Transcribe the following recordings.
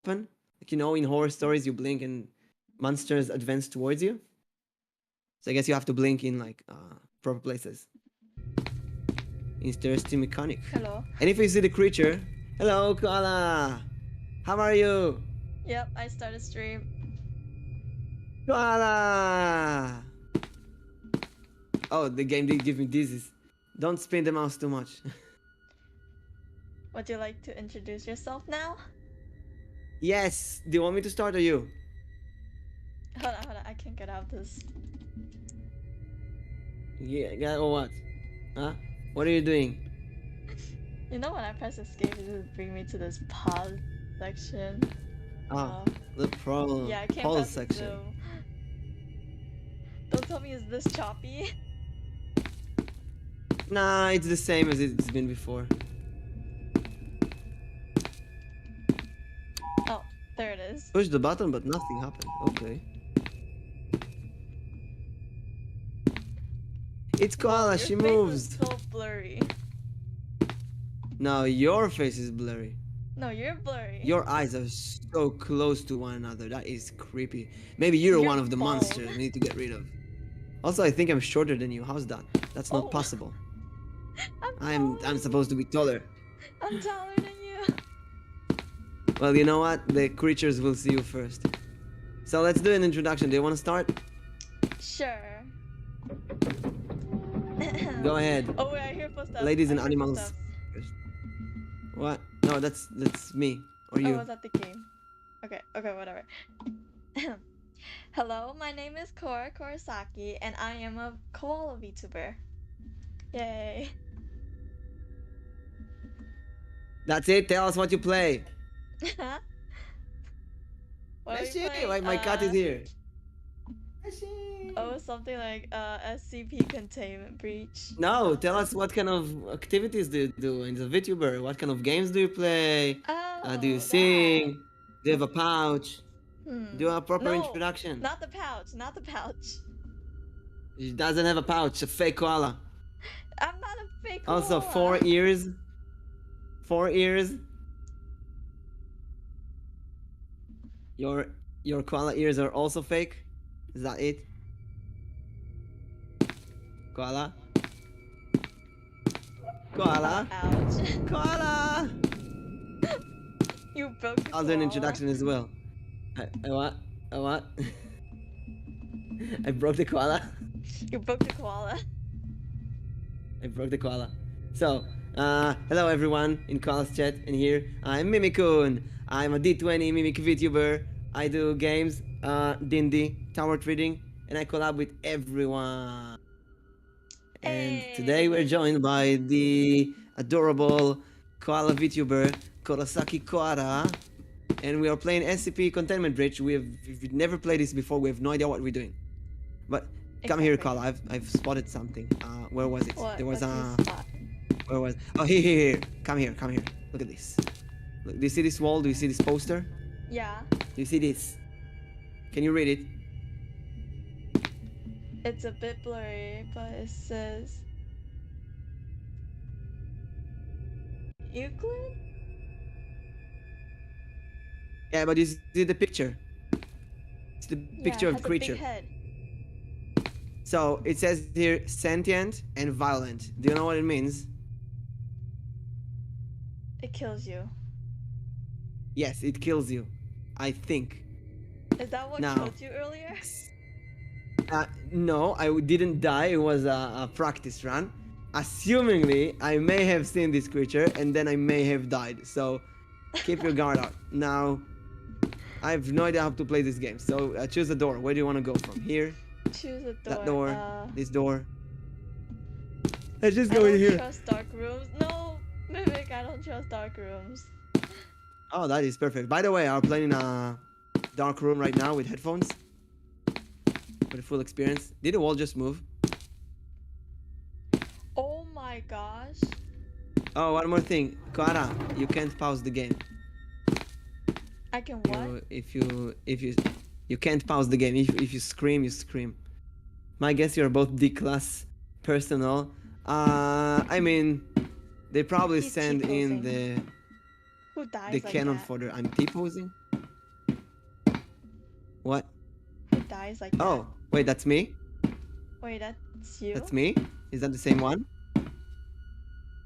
happen. Like, you know, in horror stories, you blink and monsters advance towards you. So I guess you have to blink in like proper places. Interesting mechanic. Hello. And if you see the creature, hello, Koala. How are you? Yep, I started stream. Koala. Oh, the game did give me dizzy. Don't spin the mouse too much. Would you like to introduce yourself now? Yes. Do you want me to start or you? Hold on, I can't get out of this. Yeah, or what? Huh? What are you doing? You know when I press escape, it would bring me to this pause section. Oh, the problem. Yeah, I can't pause press section. zoom. Don't tell me it's this choppy. Nah, it's the same as it's been before. Oh, there it is. Push the button, but nothing happened. Okay. It's Koala, she moves. Your face is so blurry. No, your face is blurry. No, you're blurry. Your eyes are so close to one another. That is creepy. Maybe you're one of the bald. monsters we need to get rid of. Also, I think I'm shorter than you. How's that? That's not Oh. possible. I'm I'm supposed to be taller. I'm taller than you. Well, you know what? The creatures will see you first. So let's do an introduction. Do you want to start? Sure. Go ahead. Oh wait, I hear footsteps. Ladies and I hear animals. footsteps. What? No, that's me or you. Oh, was that the game? Okay, whatever. Hello, my name is Koara Korasaki, and I am a koala Vtuber. Yay! That's it. Tell us what you play. What are we Shit, playing? my cat is here. Oh, something like SCP-Containment breach. No, tell us what kind of activities do you do in the VTuber? What kind of games do you play? Oh, Do you sing? Do you have a pouch? that. Do you have a proper No, introduction? not the pouch, not the pouch. She doesn't have a pouch, a fake koala. I'm not a fake Also, koala. 4 ears. 4 ears. Your koala ears are also fake? Is that it? Koala? Koala? Ouch. Koala! You broke the I'll do an koala. introduction as well. I what? I what? I broke the koala. You broke the koala. I broke the koala. So, hello everyone in Koala's chat, and here I'm Mimikun. I'm a D20 Mimic VTuber. I do games, D&D, tower trading, and I collab with everyone. And today we're joined by the adorable Koala VTuber, Korasaki Koara. And we are playing SCP-Containment Breach. We've never played this before. We have no idea what we're doing. But come here, Koala. I've spotted something. Where was it? What? There was What's your spot? Where was? Oh, here. Come here. Look at this. Look, do you see this wall? Do you see this poster? Yeah. Do you see this? Can you read it? It's a bit blurry, but it says Euclid? Yeah, but you see the picture. It's the picture it of has creature. A big head. So it says here sentient and violent. Do you know what it means? It kills you. Yes, it kills you. I think. Is that what Now. killed you earlier? No, I didn't die. It was a practice run. Assumingly, I may have seen this creature and then I may have died. So keep your guard out. Now, I have no idea how to play this game. So choose a door. Where do you want to go from? Here? Choose a door. That door? This door? Let's just go in I here. don't trust dark rooms. No, Mimic, I don't trust dark rooms. Oh, that is perfect. By the way, I'm playing in a dark room right now with headphones. For the full experience. Did the wall just move? Oh my gosh. Oh, one more thing. Koara, you can't pause the game. I can what? You can't pause the game. If you scream, you scream. My guess you're both D-class personnel. I mean, they probably He's send in T-posing. the Who dies the like canon that? for the I'm T-posing. What? Who dies like that? Oh, wait, that's me? Wait, that's you? That's me? Is that the same one?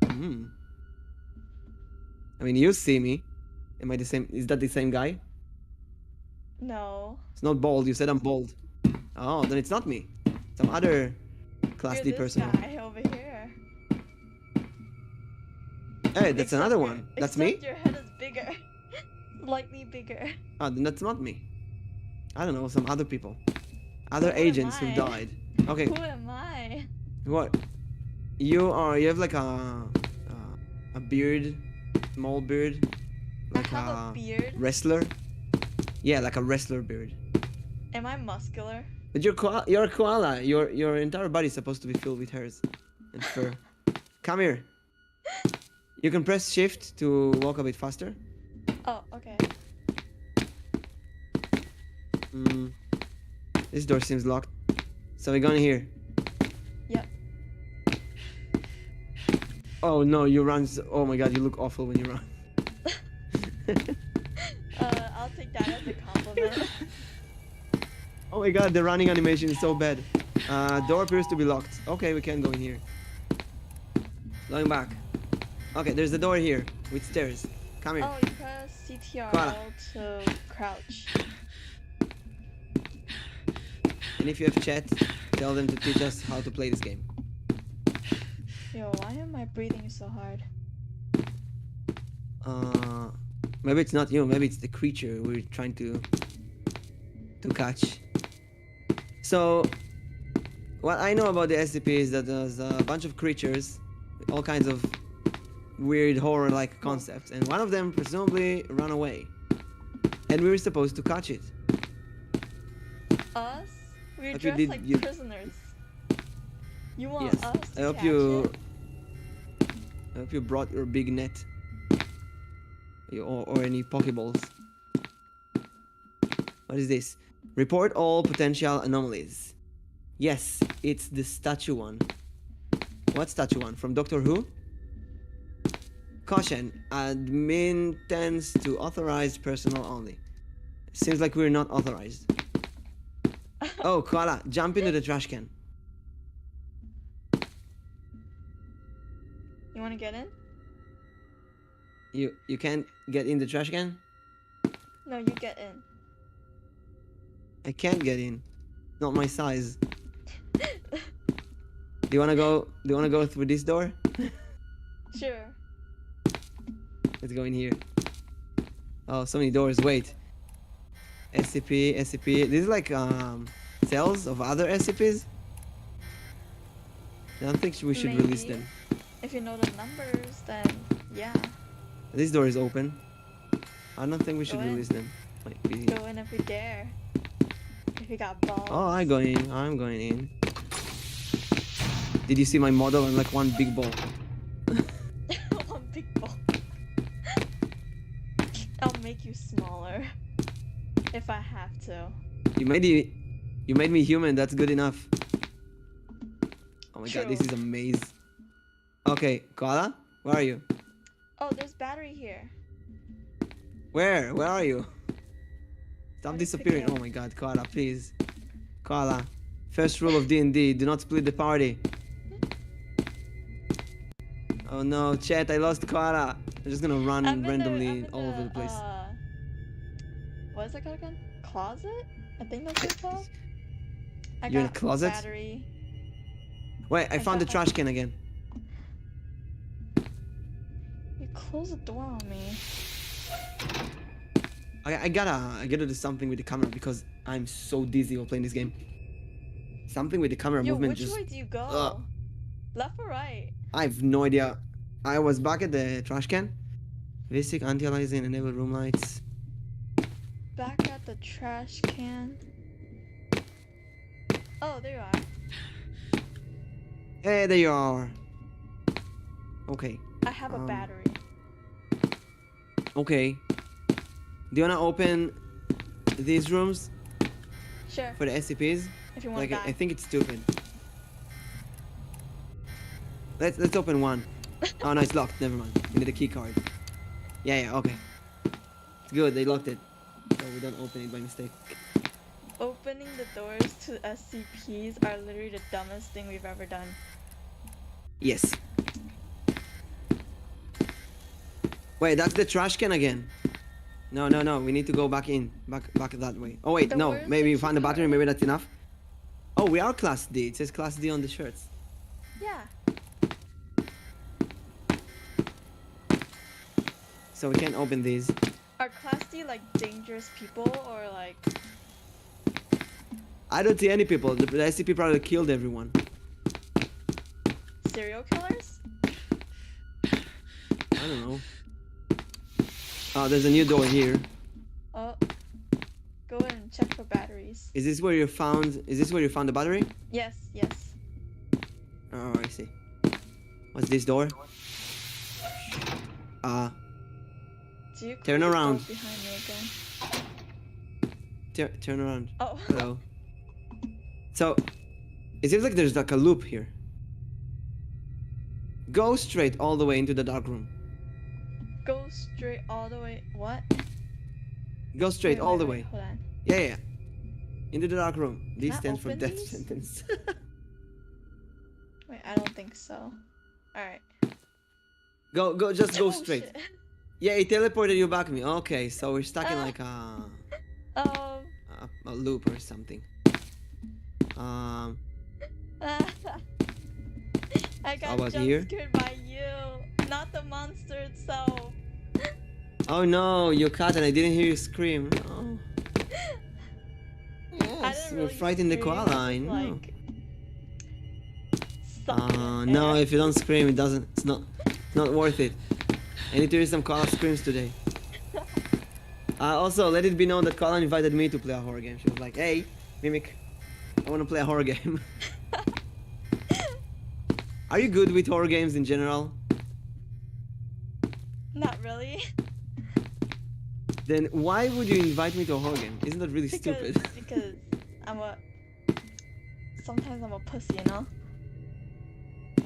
Hmm. I mean, you see me. Am I the same? Is that the same guy? No. It's not bald. You said I'm bald. Oh, then it's not me. Some other Class You're D this person. guy over here. Hey, that's Except another your- one. That's me? Except your head is bigger. Slightly bigger. Oh, then that's not me. I don't know, some other people. Other Who am agents who I? died. Okay, Who am I? what? You have like a beard, small beard, like I have a beard. wrestler. Yeah, like a wrestler beard. Am I muscular? But you're a koala. Your entire body is supposed to be filled with hairs and fur. Come here. You can press shift to walk a bit faster. Oh, okay. This door seems locked. So we're going here. Yep. Oh no, you run. Oh my god, you look awful when you run. I'll take that as a compliment. Oh my god, the running animation is so bad. Door appears to be locked. Okay, we can go in here. Going back. Okay, there's a door here with stairs. Come here. Oh, you press CTRL Koala. to crouch. And if you have chat, tell them to teach us how to play this game. Yo, why am I breathing so hard? Maybe it's not you. Maybe it's the creature we're trying to catch. So, what I know about the SCP is that there's a bunch of creatures with all kinds of weird horror-like concepts, and one of them presumably ran away, and we were supposed to catch it. Us? We're But you dressed did- like you- prisoners. You want Yes. us to I hope catch you. it? I hope you brought your big net. Or any pokeballs. What is this? Report all potential anomalies. Yes, it's the statue one. What statue one? From Doctor Who? Caution, admin tends to authorized personnel only. Seems like we're not authorized. Oh, Koala, jump into the trash can. You want to get in? You can't get in the trash can? No, you get in. I can't get in. Not my size. Do you wanna go through this door? Sure. Let's go in here. Oh, so many doors. Wait. SCP. These are like cells of other SCPs. I don't think we should release Maybe. them. If you know the numbers, then yeah. This door is open. I don't think we should Go in. release them. Wait, please. Go in if you dare. If you got balls. Oh, I'm going in. Did you see my model? I'm like one big ball. One big ball. I'll make you smaller. If I have to. You made me human. That's good enough. Oh my god, this True. is a maze. Okay, Koala, where are you? Oh, there's battery here. Where are you? Stop I didn't pick disappearing. it up. Oh my god, Koala, please. Koala, first rule of D&D, do not split the party. Oh no, chat, I lost Koala. I'm just gonna run I'm in randomly the, all over the place. What is it called again? Closet? I think that's what it's called. I You're in a got closet? Battery. Wait, I found the got- trash can again. You closed the door on me. I gotta do something with the camera because I'm so dizzy while playing this game. Something with the camera Yo, movement which just... way do you go? Ugh. Left or right? I have no idea. I was back at the trash can. Basic anti-aliasing, enable room lights. Back at the trash can. Oh, there you are. Hey, there you are. Okay. I have a battery. Okay. Do you wanna open these rooms Sure. for the SCPs? If you want Like, to die. I think it's stupid. Let's open one. Oh no, it's locked. Never mind. We need a key card. Yeah, okay. It's good. They locked it, so we don't open it by mistake. Opening the doors to SCPs are literally the dumbest thing we've ever done. Yes. Wait, that's the trash can again. No, no, no. We need to go back in. Back that way. Oh, wait, So no. where's Maybe the we found the key battery. card? Maybe that's enough. Oh, we are Class D. It says Class D on the shirts. Yeah. So we can't open these. Are Class D like dangerous people or like... I don't see any people. The SCP probably killed everyone. serial killers? I don't know. Oh, there's a new door here. Oh. Go in and check for batteries. Is this where you found the battery? Yes, yes. Oh, I see. What's this door? Do you Turn close the around. door behind me again? Turn around. Oh. Hello. So, it seems like there's like a loop here. Go straight all the way into the dark room. Go straight all the way. What? Go straight all the way. Hold on. Yeah, yeah. Into the dark room. This Can I stands for open death these? sentence. Wait, I don't think so. Alright. Go, just go Oh, straight. shit. Yeah, it teleported you back me. Okay, so we're stuck in like Um. a loop or something. I got How about jump here? scared by you, not the monster itself. Oh no, you cut and I didn't hear you scream. Oh. I Yes, didn't we're really frightened the scream, koala. I I just, know. like, sucked in No, air. if you don't scream, it doesn't. It's not worth it. I need to hear some koala screams today. Also, let it be known that Koala invited me to play a horror game. She was like, "Hey, Mimic, I want to play a horror game." Are you good with horror games in general? Not really. Then why would you invite me to a horror game? Isn't that really stupid? Because sometimes I'm a pussy, you know?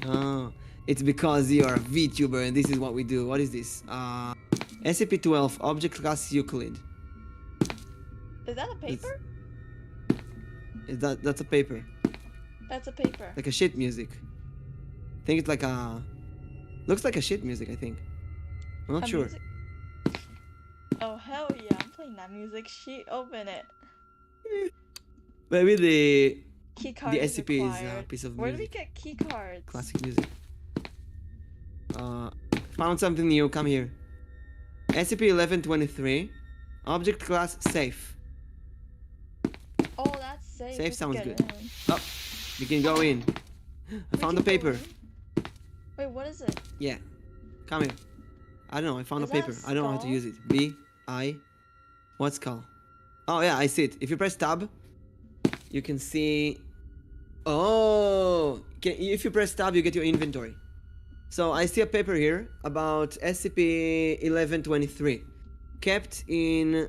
Oh, it's because you are a Vtuber and this is what we do. What is this? SCP-12, Object Class Euclid. Is that a paper? That's a paper. That's a paper. Like a shit music. I think it's like a... Looks like a shit music, I think. I'm not A sure. music- Oh hell yeah, I'm playing that music. Open it. Maybe the Key card is SCP is a required. piece of Where do we music. get key cards? Classic music. Found something new. Come here. SCP-1123. Object Class Safe. Oh, that's safe. Safe We can sounds get good. in. Oh, you can go in. I We found the can go paper. in? Wait, what is it? Yeah. Come here. I don't know. I found Is a that a paper. I don't know how to skull? use it. What's skull? Oh yeah, I see it. If you press tab, you can see. Oh, if you press tab, you get your inventory. So I see a paper here about SCP-1123, kept in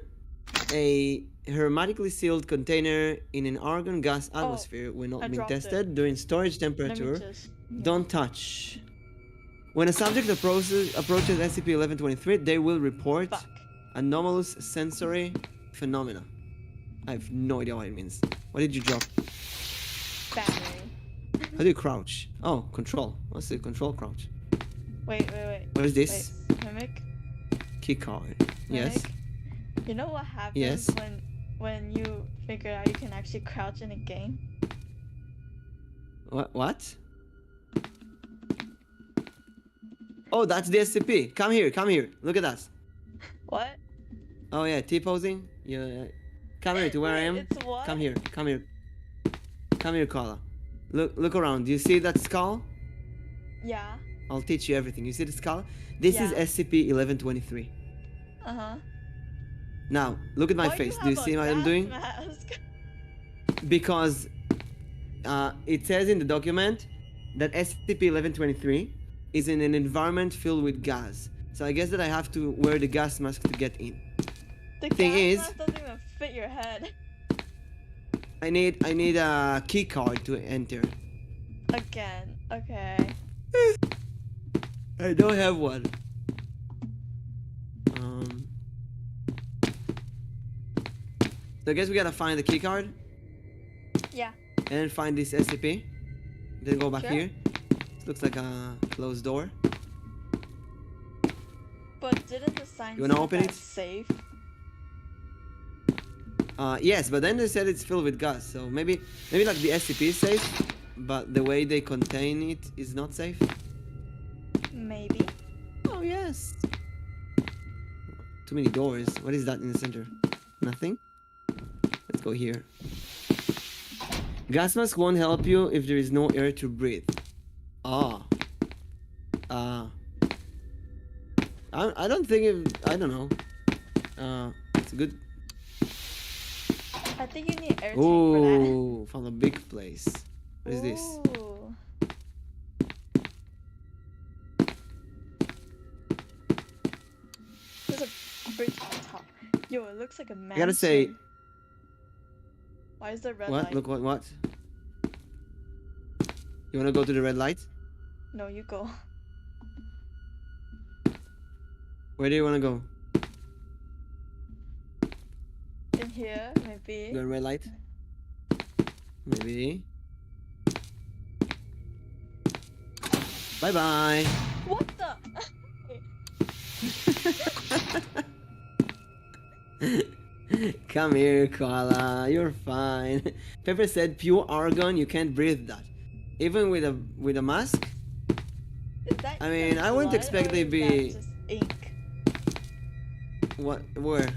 a hermetically sealed container in an argon gas atmosphere when not I being dropped it. tested during storage Let me temperature. just... Don't touch. When a subject approaches SCP-1123, they will report Fuck. anomalous sensory phenomena. I have no idea what it means. What did you drop? Battery. How do you crouch? Oh, control. What's the control crouch? Wait. What is this? Wait, Mimic? Key card. Yes. Mimic? You know what happens Yes. when you figure out you can actually crouch in a game? What? Oh, that's the SCP. Come here. Look at that. What? Oh yeah, T-posing. Yeah. Come here to where I am. It's what? Come here, Koala. Look around. Do you see that skull? Yeah. I'll teach you everything. You see the skull? This is Yeah. SCP-1123. Uh-huh. Now, look at my Why face. you Do you have see a what I'm gas doing? mask? Because it says in the document that SCP-1123 is in an environment filled with gas. So I guess that I have to wear the gas mask to get in. The Thing gas is- mask doesn't even fit your head. I need a key card to enter. Again. Okay. I don't have one. So I guess we gotta find the key card Yeah. and find this SCP. Then go back Sure. here. This looks like a closed door. But didn't the sign You wanna say open that's it? safe? Yes, but then they said it's filled with gas. So maybe like the SCP is safe, but the way they contain it is not safe. Maybe. Oh yes. Too many doors. What is that in the center? Nothing. Let's go here. Gas mask won't help you if there is no air to breathe. Ah. I don't think I don't know. It's a good. I think you need air tank for that. Ooh, found a big place. What is this? Ooh. There's a bridge on top. Yo, it looks like a mansion. I gotta say. Why is there red What? light? Look what? You wanna go to the red light? No, you go. Where do you wanna go? In here, maybe. The red light? Maybe. Bye bye. What the? Come here, koala. You're fine. Pepper said, "Pure argon. You can't breathe that, even with a mask." Is that I mean, either I wouldn't blood expect or they'd is be- that just ink What? Where?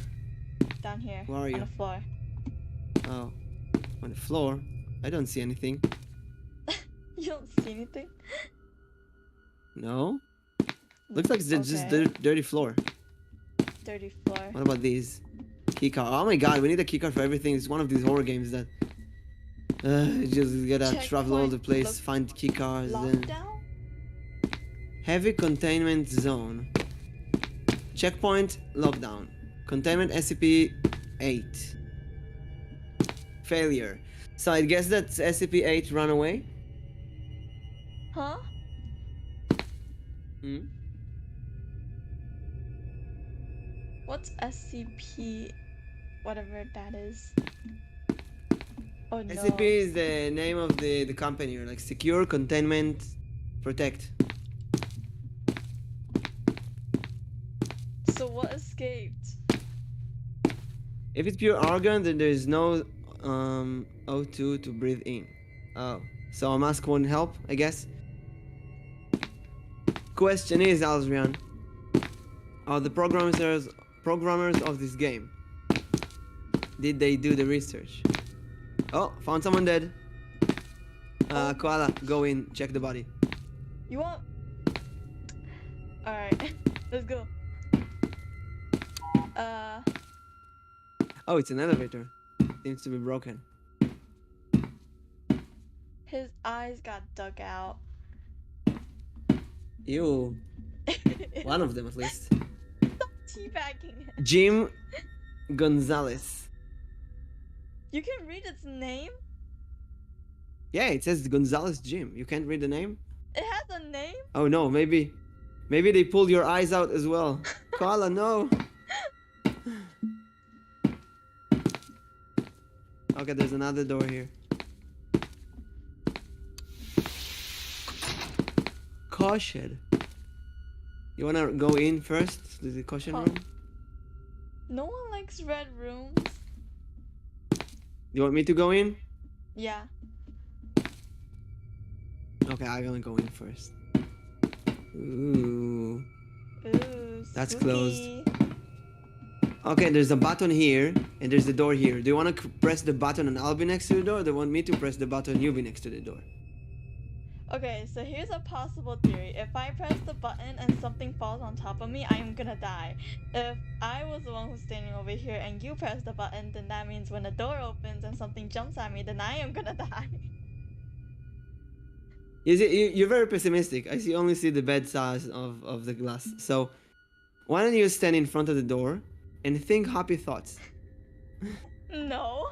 down here Where are on you? the floor. Oh, on the floor. I don't see anything. You don't see anything? No. Looks like it's just Okay. dirty floor. Dirty floor. What about these? Keycard. Oh my god, we need a keycard for everything. It's one of these horror games that you just gotta travel all the Checkpoint place, find keycards. Then Lockdown? heavy containment zone. Checkpoint lockdown. Containment SCP-8. Failure. So I guess that's SCP-8 run away. Huh? Hmm? What's SCP? Whatever that is. Oh no. SCP is the name of the company, or like secure, containment, protect. So what escaped? If it's pure argon, then there is no O2 to breathe in. Oh, so a mask won't help, I guess. Question is, Alzrian, are the programmers of this game, did they do the research? Oh, found someone dead. Koala, go in, check the body. You want? Alright, let's go. Oh, it's an elevator. Seems to be broken. His eyes got dug out. Ew. One of them at least. Teabagging it. Jim Gonzalez. You can read its name? Yeah, it says Gonzalez Jim. You can't read the name? It has a name? Oh no, maybe they pulled your eyes out as well. Koala, no. Okay, there's another door here. Caution. You wanna go in first to the caution Huh. room? No one likes red rooms. You want me to go in? Yeah. Okay, I'm gonna go in first. Ooh. Ooh, That's spooky. closed. Okay, there's a button here, and there's the door here. Do you want to press the button and I'll be next to the door? Or do you want me to press the button and you be next to the door? Okay, so here's a possible theory. If I press the button and something falls on top of me, I am gonna die. If I was the one who's standing over here and you press the button, then that means when the door opens and something jumps at me, then I am gonna die. You're very pessimistic. I only see the bad side of the glass. So, why don't you stand in front of the door and think happy thoughts? No.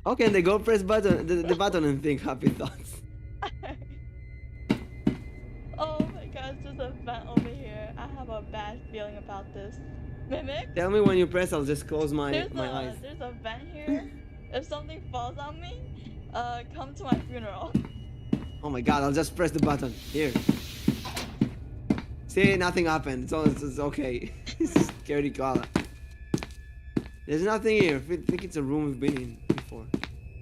Okay, then go press the button and think happy thoughts. Oh my gosh, this there's a vent over here. I have a bad feeling about this. Mimic? Tell me when you press, I'll just close my eyes. There's a vent here. If something falls on me, come to my funeral. Oh my god, I'll just press the button. Here. See, nothing happened. It's okay. Scaredy koala. There's nothing here. I think it's a room we've been in before.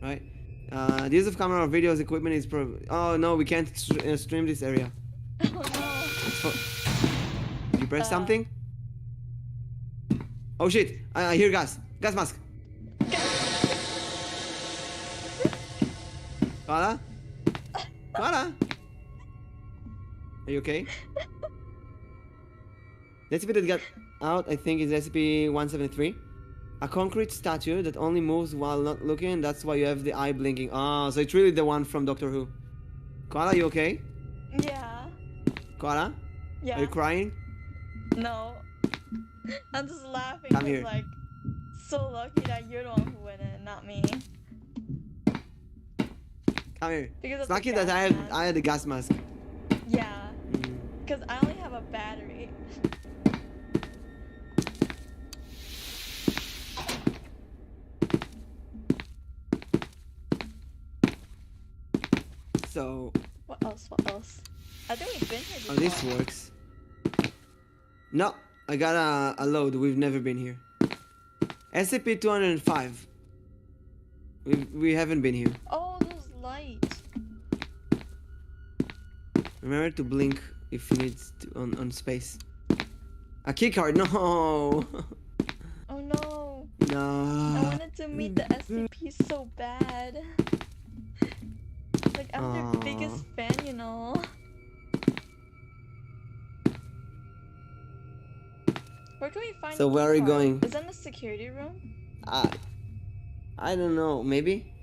Right? The use of camera or videos equipment is probably... Oh no, we can't stream this area. Oh no. Did you press something? Oh shit! I hear gas. Gas mask. Koala? Koala? Are you okay? The SCP that got out, I think, is SCP-173. A concrete statue that only moves while not looking, that's why you have the eye blinking. Oh, so it's really the one from Doctor Who. Koala, you okay? Yeah. Koala? Yeah. Are you crying? No. I'm just laughing. Come here. Like, so lucky that you're the one who went in, not me. Come here. Because It's of the lucky that gas mask. I had the gas mask. Yeah. Because I only have a battery. So... What else? What else? I think we've been here before. Oh, this works. No, I got a load. We've never been here. SCP-205. We haven't been here. Oh, those lights. Remember to blink if you need to on space. A keycard. No. Oh no. No. I wanted to meet the SCP so bad. Like, I'm their biggest fan, you know. Where can we find? So where are we going? Is that in the security room? I don't know. Maybe.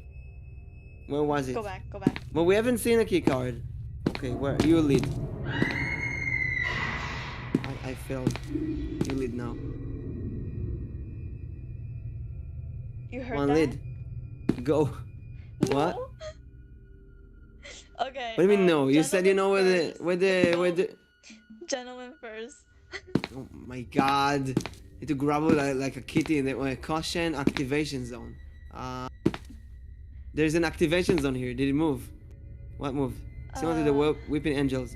Where was it? Go back. Go back. Well, we haven't seen a keycard. Okay, where you lead? I failed. You lead now. You heard One that? lead. Go. No. What? Okay. What do you mean no? You said you know where gentlemen the. Gentlemen first. Oh my god. Need to grab it like a kitty in the caution activation zone. There's an activation zone here. Did it move? What moved? Similar to the Weeping Angels.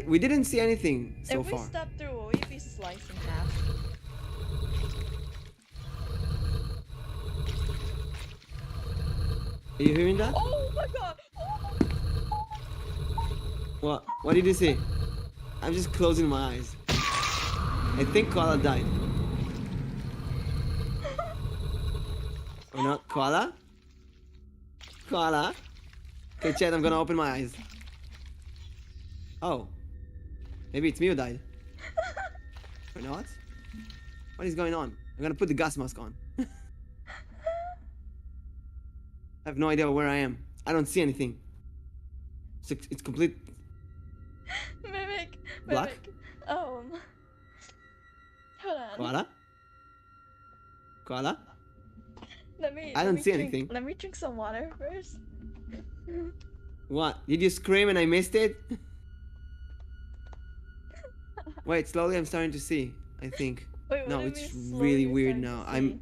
We didn't see anything so if far. we step through, will we be sliced in half? Are you hearing that? Oh my god! What? What did you see? I'm just closing my eyes. I think Koala died. Or not? Koala? Koala? Okay, chat, I'm gonna open my eyes. Oh. Maybe it's me who died. Or not? What is going on? I'm gonna put the gas mask on. I have no idea where I am. I don't see anything. It's complete. Mimic. Black? Hold on. Koala? Koala? I don't see anything. Let me drink some water first. What? Did you scream and I missed it? Wait, slowly I'm starting to see, I think. Wait, No, what do it's you mean really slowly weird starting now. to see?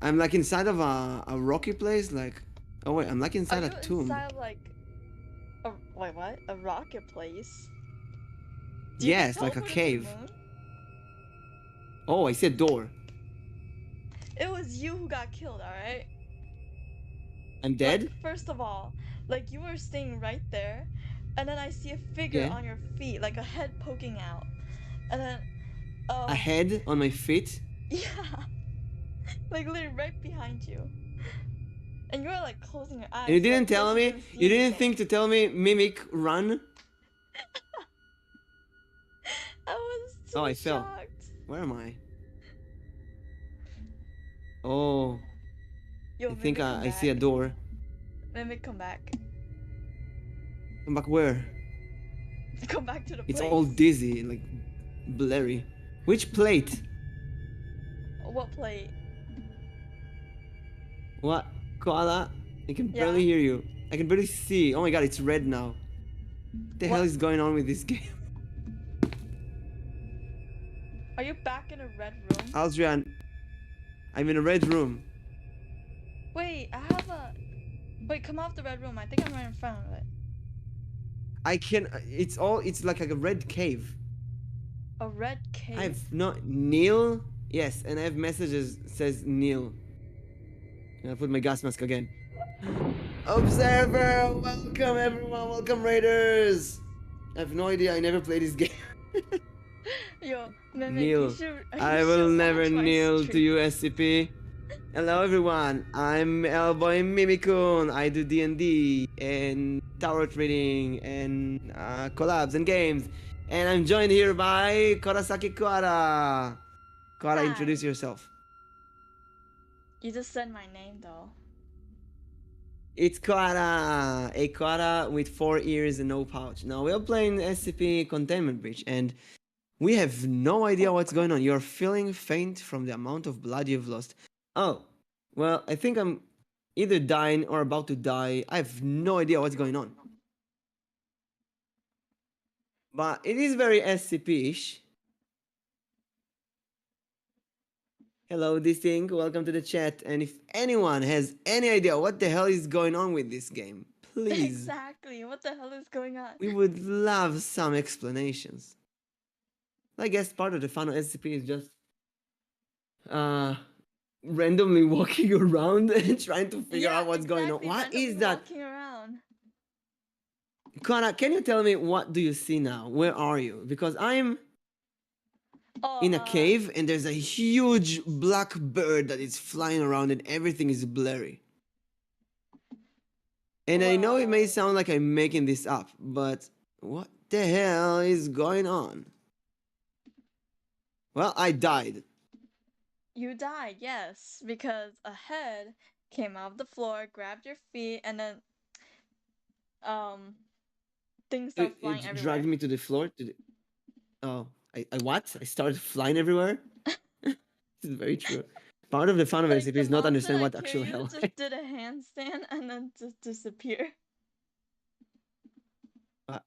I'm like inside of a rocky place, like... Oh wait, I'm like inside a tomb. Inside like wait, what? A rocket place? Do you Yes, get like a teleported to the cave. moon? Oh, I see a door. It was you who got killed, alright? I'm dead? Like, first of all, like you were staying right there, and then I see a figure Yeah. on your feet, like a head poking out. And then A head on my feet? Yeah. Like literally right behind you. And you were like closing your eyes. And you didn't like, tell me? couldn't see You didn't anything. think to tell me, Mimic, run? I was so Oh, I fell. shocked. Where am I? Oh, Yo, I think Mimic, come I see a back. door. Mimic, come back. Come back where? Come back to the It's place. all dizzy, like blurry. Which plate? What plate? What? Koala? I can Yeah. barely hear you. I can barely see. Oh my god, it's red now. the hell is going on with this game? Are you back in a red room? Aldrian, I'm in a red room. Wait, I have a... Wait, come off the red room. I think I'm right in front of it. I can. It's like a red cave. A red cave? I have not Neil. Yes, and I have messages says Neil. I'll put my gas mask again. Observer, welcome everyone, welcome raiders. I have no idea. I never played this game. Yo, Mimic, Neil, I will never kneel to you, SCP. Hello everyone, I'm Elboim Mimic. I do D&D and tarot reading and collabs and games. And I'm joined here by Korasaki Koara. Koara, Hi. introduce yourself. You just said my name though. It's Koara, a Koara with 4 ears and no pouch. Now we're playing SCP Containment Breach and we have no idea what's going on. You're feeling faint from the amount of blood you've lost. Oh, well, I think I'm either dying or about to die. I have no idea what's going on. But it is very SCP-ish. Hello, Distinct. Welcome to the chat. And if anyone has any idea what the hell is going on with this game, please. Exactly. What the hell is going on? We would love some explanations. I guess part of the fun of SCP is just randomly walking around and trying to figure out what's going on. What is that? Walking around. Koara, can you tell me what do you see now? Where are you? Because I'm in a cave and there's a huge black bird that is flying around and everything is blurry. And I know it may sound like I'm making this up, but what the hell is going on? Well, I died. You died, yes, because a head came out of the floor, grabbed your feet, and then things started flying everywhere. It dragged me to the floor. Oh, I what? I started flying everywhere? This is very true. Part of the fun of SCP is not understand what actual hell. You just did a handstand and then just disappear.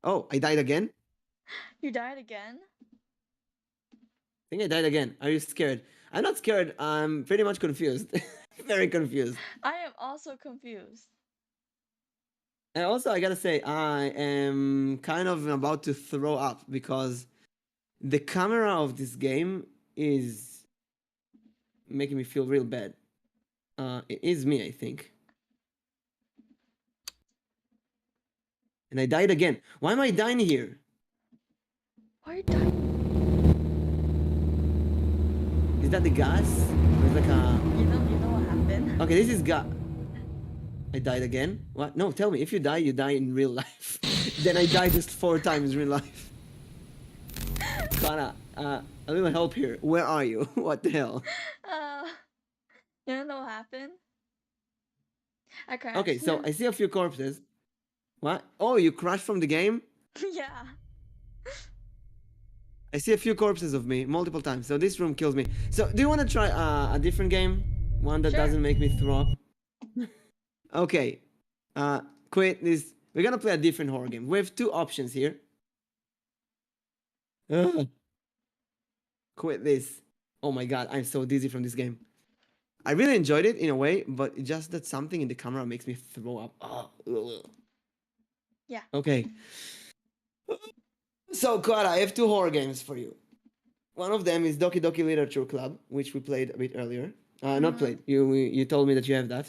Oh, I died again? You died again? I think I died again. Are you scared? I'm not scared. I'm pretty much confused. Very confused. I am also confused. And also, I gotta say, I am kind of about to throw up because the camera of this game is making me feel real bad. It is me, I think. And I died again. Why am I dying here? Why are you dying? Is that the gas? Or is like a... You know what happened? Okay, this is gas. I died again? What? No, tell me. If you die in real life. Then I die just 4 times in real life. Koara, a little help here. Where are you? What the hell? You don't know what happened? I crashed. Okay, so I see a few corpses. What? Oh, you crashed from the game? Yeah. I see a few corpses of me multiple times, so this room kills me. So, do you want to try a different game? One that doesn't make me throw up? Okay. Quit this. We're gonna play a different horror game. We have 2 options here. Quit this. Oh my god, I'm so dizzy from this game. I really enjoyed it in a way, but it's just that something in the camera makes me throw up. Oh, yeah. Okay. So, Koara, I have 2 horror games for you. One of them is Doki Doki Literature Club, which we played a bit earlier. Not played. You told me that you have that.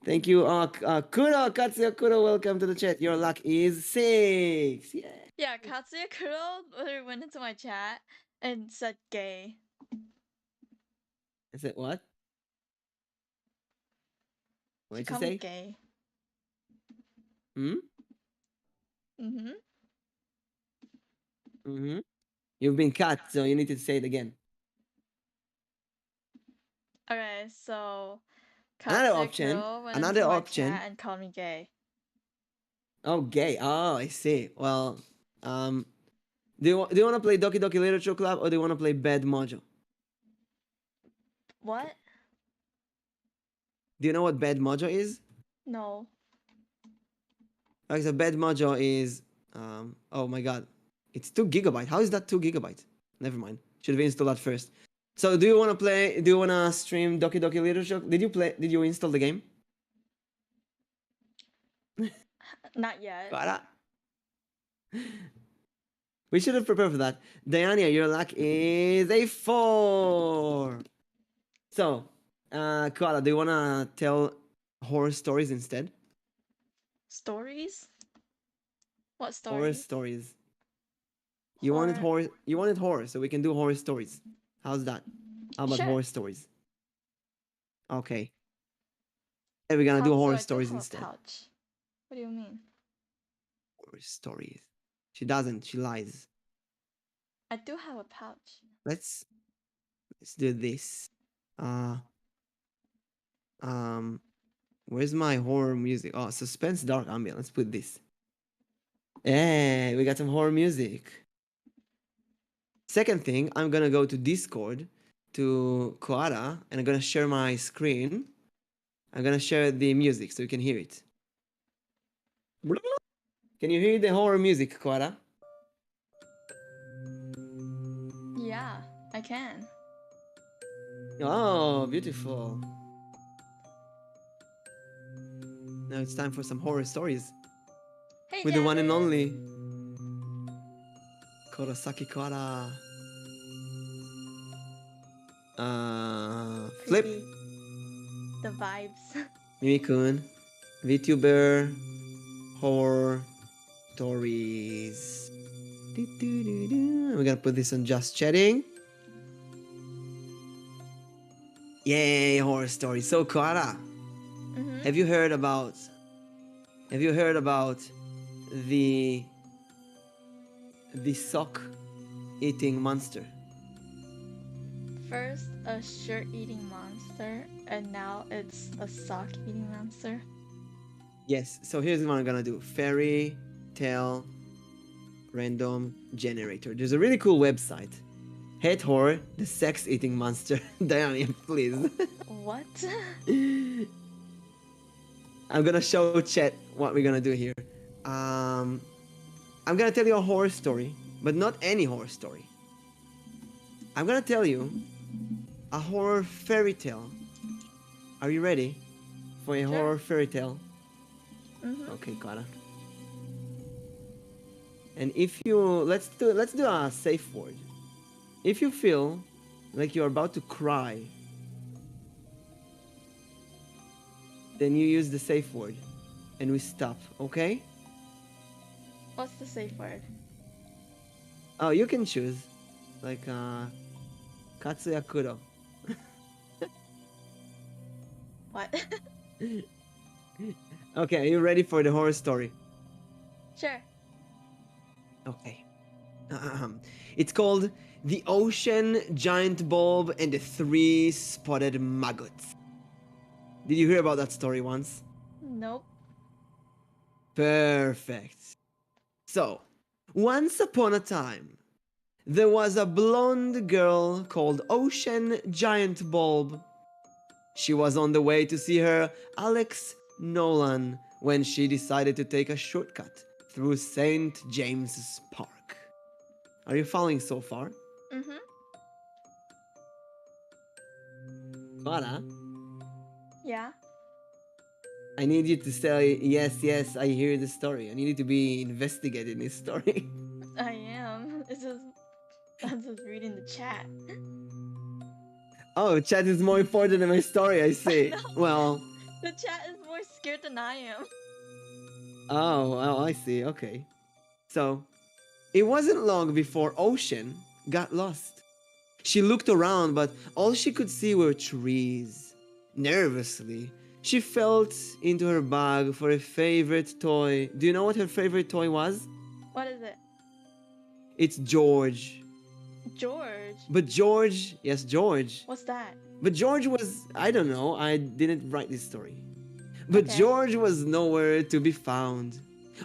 Thank you. Kuro, Katsuya Kuro, welcome to the chat. Your luck is 6. Yeah. Yeah, Katsuya Kuro literally went into my chat and said gay. I said what? What did you Call say? me gay. Hmm? Mm-hmm. Mm-hmm. You've been cut, so you need to say it again. Okay, so Another Katsuya option. Kuro went Another into my option. chat and called me gay. Oh, gay. Oh, I see. Well, do you want to play Doki Doki Literature Club or do you want to play Bad Mojo? What? Do you know what Bad Mojo is? No. Okay, so Bad Mojo is Oh my god, it's 2 GB. How is that 2 GB? Never mind. Should have installed that first. So do you want to play? Do you want to stream Doki Doki Literature? Did you play? Did you install the game? Not yet. Koara. We should have prepared for that. Diana, your luck is a 4. So, Koala, do you want to tell horror stories instead? Stories? What Horror stories? stories. You wanted horror. You wanted horror, so we can do horror stories. How's that? How about Sure. horror stories? Okay. And we're gonna do horror stories instead. Pouch. What do you mean? Horror stories. She doesn't. She lies. I do have a pouch. Let's do this. Where's my horror music? Oh, suspense, dark ambient. Let's put this. Hey, we got some horror music. Second thing, I'm gonna go to Discord to Koara and I'm gonna share my screen. I'm gonna share the music so you can hear it. Can you hear the horror music, Koara? Yeah, I can. Oh, beautiful. Now it's time for some horror stories Hey, with the one and Janice. only Korasaki Koara. Flip. Creepy. The vibes. Mimikun. Vtuber. Horror stories. We're gonna put this on just chatting. Yay, horror stories. So Koara, Mm-hmm. have you heard about the sock eating monster? First, a shirt-eating monster, and now it's a sock-eating monster. Yes, so here's what I'm gonna do. Fairy tale random generator. There's a really cool website. Hate horror, the sex eating monster. Diana, please. What? I'm gonna show chat what we're gonna do here. I'm gonna tell you a horror story, but not any horror story. I'm gonna tell you a horror fairy tale. Are you ready for a Sure. horror fairy tale? Mm-hmm. Okay, Koara. And if you let's do a safe word. If you feel like you're about to cry, then you use the safe word and we stop, okay? What's the safe word? Oh, you can choose. Like Katsuya Kuro. What? Okay, are you ready for the horror story? Sure. Okay. It's called The Ocean Giant Bulb and the 3 Spotted Maggots. Did you hear about that story once? Nope. Perfect. So, once upon a time, there was a blonde girl called Ocean Giant Bulb. She was on the way to see her Alex Nolan when she decided to take a shortcut through St. James's Park. Are you following so far? Mm-hmm. Koara, Yeah. I need you to say, yes, I hear the story. I need you to be investigating this story. I am. I'm just reading the chat. Oh, chat is more important than my story, I see. No. Well, The chat is more scared than I am. oh, I see, okay. So, it wasn't long before Ocean got lost. She looked around, but all she could see were trees. Nervously, she felt into her bag for a favorite toy. Do you know what her favorite toy was? What is it? It's George. George. But George, yes, George. What's that? But George was, I don't know, I didn't write this story. But Okay. George was nowhere to be found.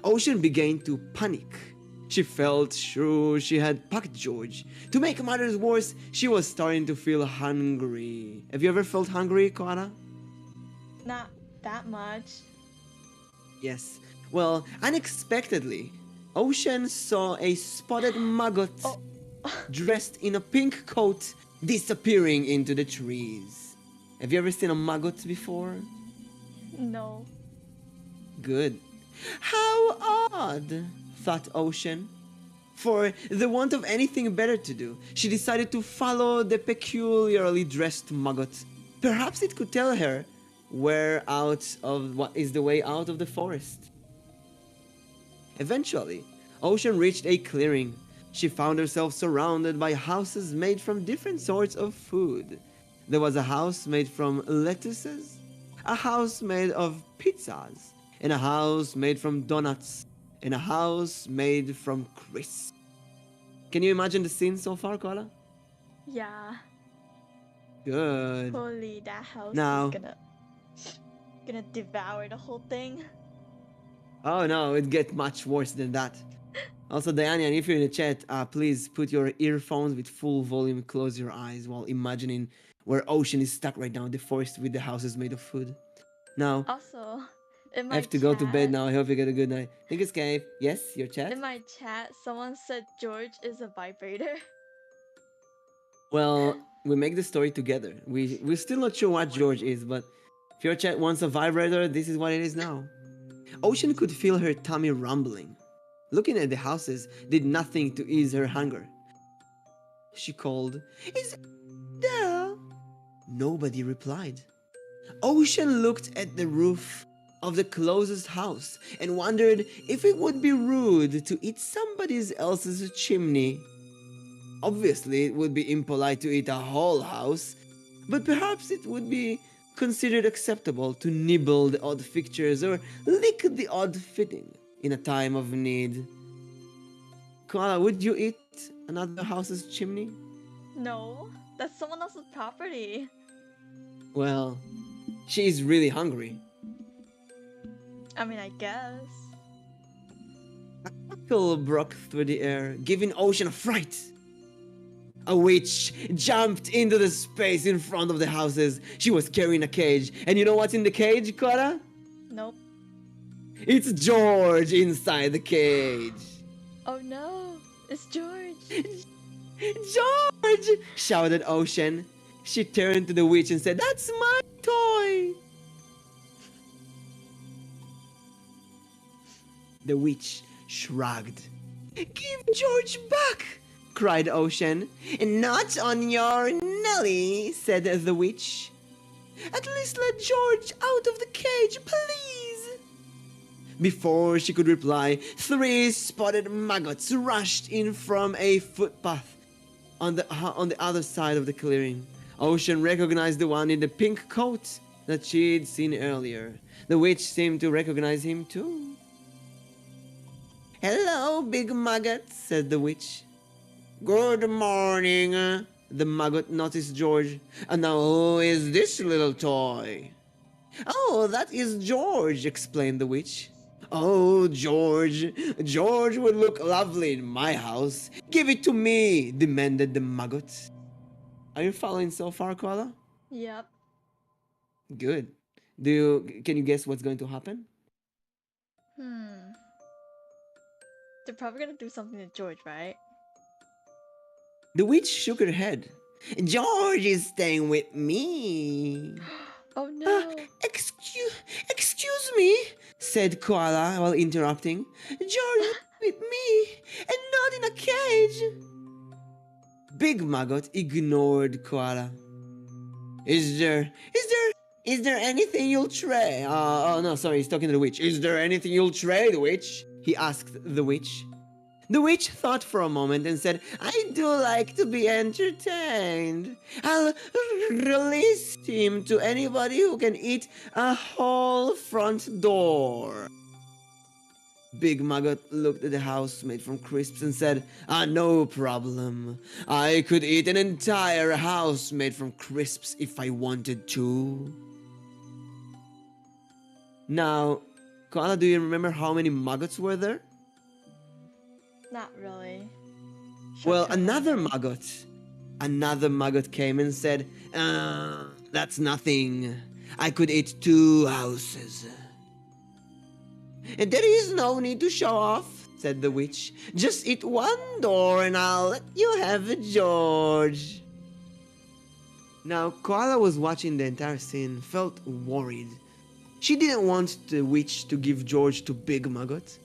Ocean began to panic. She felt sure she had packed George. To make matters worse, she was starting to feel hungry. Have you ever felt hungry, Koara? Not that much. Yes. Well, unexpectedly, Ocean saw a spotted maggot dressed in a pink coat disappearing into the trees. Have you ever seen a maggot before? No. Good. How odd, thought Ocean. For the want of anything better to do, she decided to follow the peculiarly dressed maggot. Perhaps it could tell her what is the way out of the forest. Eventually, Ocean reached a clearing. She found herself surrounded by houses made from different sorts of food. There was a house made from lettuces, a house made of pizzas, and a house made from donuts, and a house made from crisps. Can you imagine the scene so far, Koala? Yeah. Good. Holy, that house Now, is gonna devour the whole thing. oh no, it gets much worse than that. Also, Diana, if you're in the chat, please put your earphones with full volume, close your eyes while imagining where Ocean is stuck right now in the forest with the houses made of food. Now, Also, in my I have to go to bed now. I hope you get a good night. Thank you, Skype. Yes, your chat? In my chat, someone said George is a vibrator. Well, we make the story together. We're still not sure what George is, but if your chat wants a vibrator, this is what it is now. Ocean could feel her tummy rumbling. Looking at the houses did nothing to ease her hunger. She called, "Is there?" Nobody replied. Ocean looked at the roof of the closest house and wondered if it would be rude to eat somebody else's chimney. Obviously, it would be impolite to eat a whole house, but perhaps it would be considered acceptable to nibble the odd fixtures or lick the odd fitting in a time of need. Koala, would you eat another house's chimney? No, that's someone else's property. Well, she is really hungry. I mean, I guess. A cackle broke through the air, giving Ocean a fright. A witch jumped into the space in front of the houses. She was carrying a cage. And you know what's in the cage, Koala? Nope. It's George inside the cage. Oh no, it's George. George! Shouted Ocean. She turned to the witch and said, "That's my toy!" The witch shrugged. "Give George back!" cried Ocean. "Not on your Nelly," said the witch. "At least let George out of the cage, please." Before she could reply, 3 spotted maggots rushed in from a footpath on the other side of the clearing. Ocean recognized the one in the pink coat that she'd seen earlier. The witch seemed to recognize him too. "Hello, big maggot," said the witch. "Good morning." The maggot noticed George. "And now who is this little toy?" "Oh, that is George," explained the witch. "Oh, George. George would look lovely in my house. Give it to me," demanded the maggot. Are you following so far, Koala? Yep. Good. Can you guess what's going to happen? They're probably gonna do something to George, right? The witch shook her head. "George is staying with me." Oh no. Excuse me, said Koala while interrupting. "George is with me and not in a cage." Big Maggot ignored Koala. Is there anything you'll trade? Oh no, sorry, he's talking to the witch. "Is there anything you'll trade, witch?" he asked the witch. The witch thought for a moment and said, "I do like to be entertained. I'll release him to anybody who can eat a whole front door." Big Maggot looked at the house made from crisps and said, "No problem. I could eat an entire house made from crisps if I wanted to." Now, Koala, do you remember how many maggots were there? Not really. Well, another maggot came and said, "That's nothing. I could eat 2 houses." "And there is no need to show off," said the witch. Just eat one door and I'll let you have it, George. Now, Koala was watching the entire scene, felt worried. She didn't want the witch to give George to Big Maggot.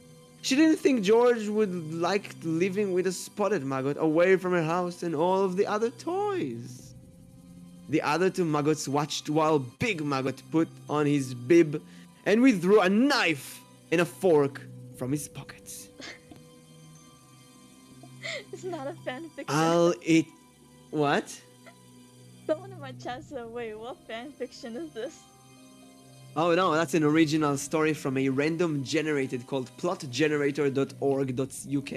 She didn't think George would like living with a spotted maggot away from her house and all of the other toys. The other two maggots watched while Big Maggot put on his bib and withdrew a knife and a fork from his pocket. It's not a fanfiction. I'll eat... What? Someone in my chat said, wait, what fanfiction is this? Oh no, that's an original story from a random generated called plotgenerator.org.uk.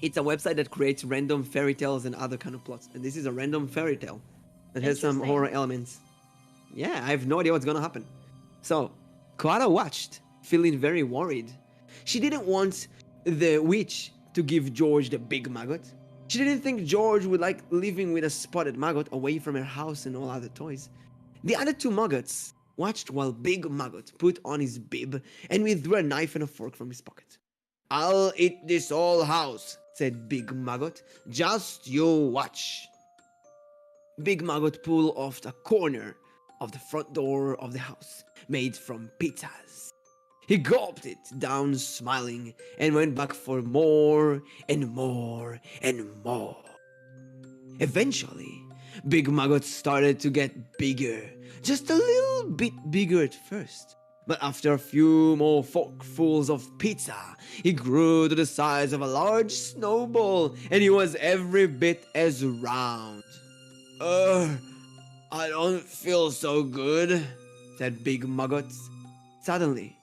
It's a website that creates random fairy tales and other kind of plots. And this is a random fairy tale that has some horror elements. Yeah, I have no idea what's gonna happen. So, Koara watched, feeling very worried. She didn't want the witch to give George the Big Maggot. She didn't think George would like living with a spotted maggot away from her house and all other toys. The other two maggots watched while Big Maggot put on his bib and withdrew a knife and a fork from his pocket. I'll eat this whole house, said Big Maggot. Just you watch. Big Maggot pulled off the corner of the front door of the house, made from pizzas. He gulped it down, smiling, and went back for more and more and more. Eventually, Big Maggot started to get bigger, just a little bit bigger at first. But after a few more forkfuls of pizza, he grew to the size of a large snowball, and he was every bit as round. I don't feel so good, said Big Maggot. Suddenly,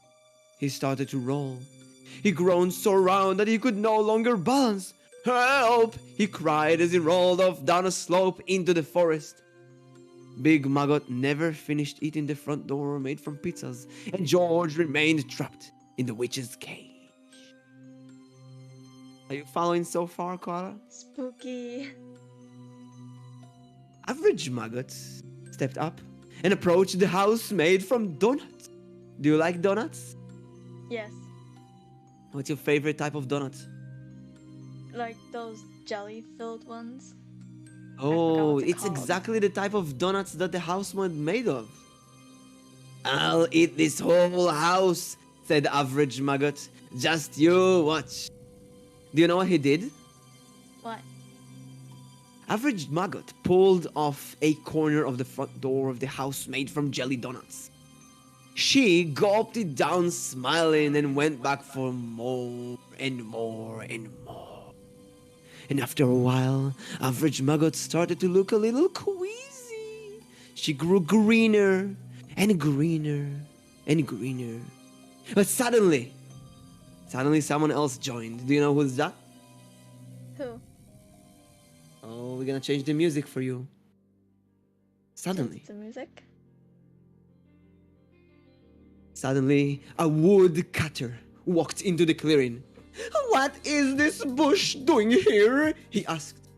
he started to roll. He groaned so round that he could no longer balance. Help! He cried as he rolled off down a slope into the forest. Big Maggot never finished eating the front door made from pizzas, and George remained trapped in the witch's cage. Are you following so far, Koala? Spooky. Average Maggot stepped up and approached the house made from donuts. Do you like donuts? Yes. What's your favorite type of donut? Like those jelly-filled ones. Oh, what they're it's called. exactly the type of donuts that the house was made of. I'll eat this whole house, said Average Maggot. Just you watch. Do you know what he did? What? Average Maggot pulled off a corner of the front door of the house made from jelly donuts. She gulped it down, smiling, and went back for more and more and more. And after a while, Average Maggot started to look a little queasy. She grew greener and greener and greener. But suddenly someone else joined. Do you know who's that? Who? Oh, we're gonna change the music for you. Suddenly, The music? a woodcutter walked into the clearing. What is this bush doing here? He asked.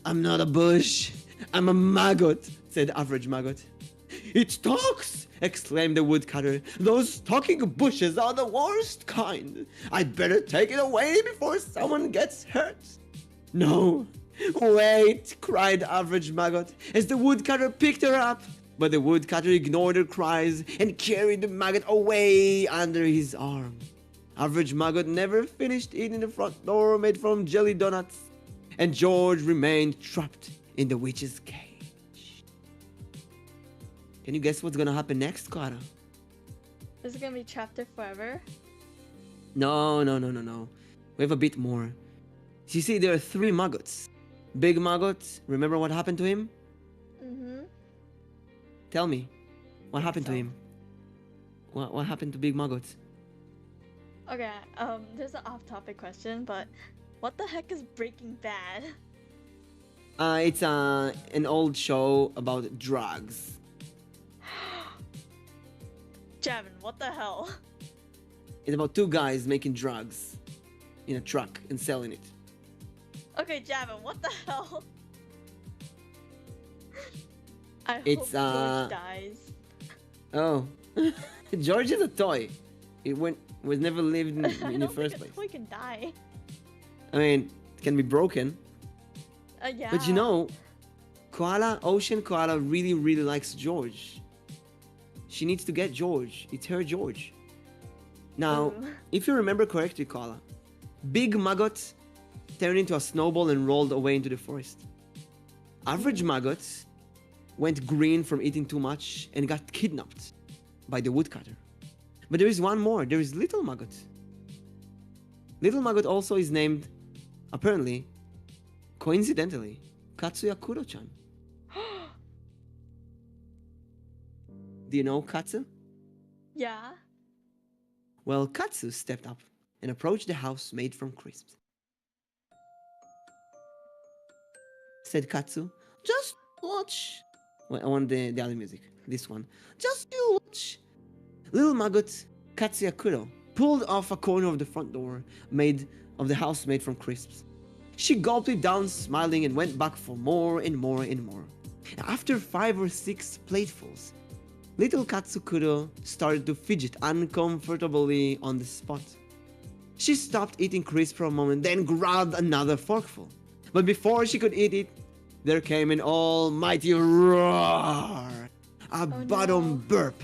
I'm not a bush. I'm a maggot, said Average Maggot. It talks, exclaimed the woodcutter. Those talking bushes are the worst kind. I'd better take it away before someone gets hurt. No, wait, cried Average Maggot as the woodcutter picked her up. But the woodcutter ignored her cries and carried the maggot away under his arm. Average Maggot never finished eating the front door made from jelly donuts, and George remained trapped in the witch's cage. Can you guess what's gonna happen next, Koara? Is it gonna be trapped there forever? No. We have a bit more. You see, there are 3 maggots. Big Maggot, remember what happened to him? Mm-hmm. Tell me, what happened to him? What happened to Big Maggot? Okay, there's an off-topic question, but what the heck is Breaking Bad? It's an old show about drugs. Javin, what the hell? It's about 2 guys making drugs in a truck and selling it. Okay, Javin, what the hell? I It's, hope George dies. Oh, George is a toy. It was never lived in the first place. We can die. I mean, it can be broken. Yeah. But you know, Ocean Koala really, really likes George. She needs to get George. It's her George. Now, if you remember correctly, Koala, Big Maggot turned into a snowball and rolled away into the forest. Average Maggot went green from eating too much and got kidnapped by the woodcutter. But there is one more. There is Little Maggot. Little Maggot also is named, apparently, coincidentally, Katsuya Kuro-chan. Do you know Katsu? Yeah. Well, Katsu stepped up and approached the house made from crisps. Said Katsu, just watch. Well, I want the other music. This one. Just you watch. Little Maggot, Katsuya Kuro, pulled off a corner of the front door of the house made from crisps. She gulped it down, smiling, and went back for more and more and more. After 5 or 6 platefuls, little Katsukuro started to fidget uncomfortably on the spot. She stopped eating crisps for a moment, then grabbed another forkful. But before she could eat it, there came an almighty roar. A bottom burp,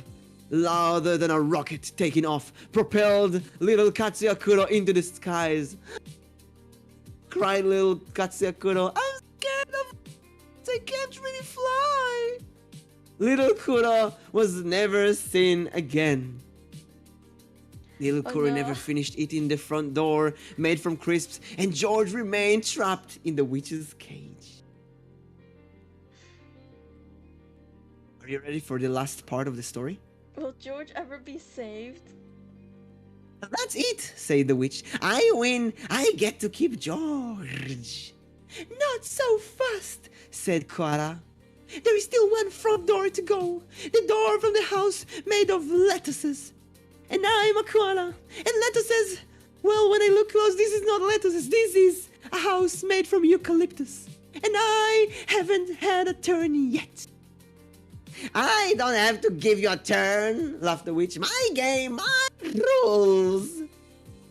louder than a rocket taking off, propelled little Katsuya Kuro into the skies. Cried little Katsuya Kuro, I'm scared of it. I can't really fly. Little Kuro was never seen again. Little Kuro never finished eating the front door made from crisps, and George remained trapped in the witch's cage. Are you ready for the last part of the story? Will George ever be saved? That's it, said the witch. I win. I get to keep George. Not so fast, said Koara. There is still one front door to go. The door from the house made of lettuces. And I'm a koala. And lettuces, well, when I look close, this is not lettuces. This is a house made from eucalyptus. And I haven't had a turn yet. I don't have to give you a turn, laughed the witch. My game, my rules.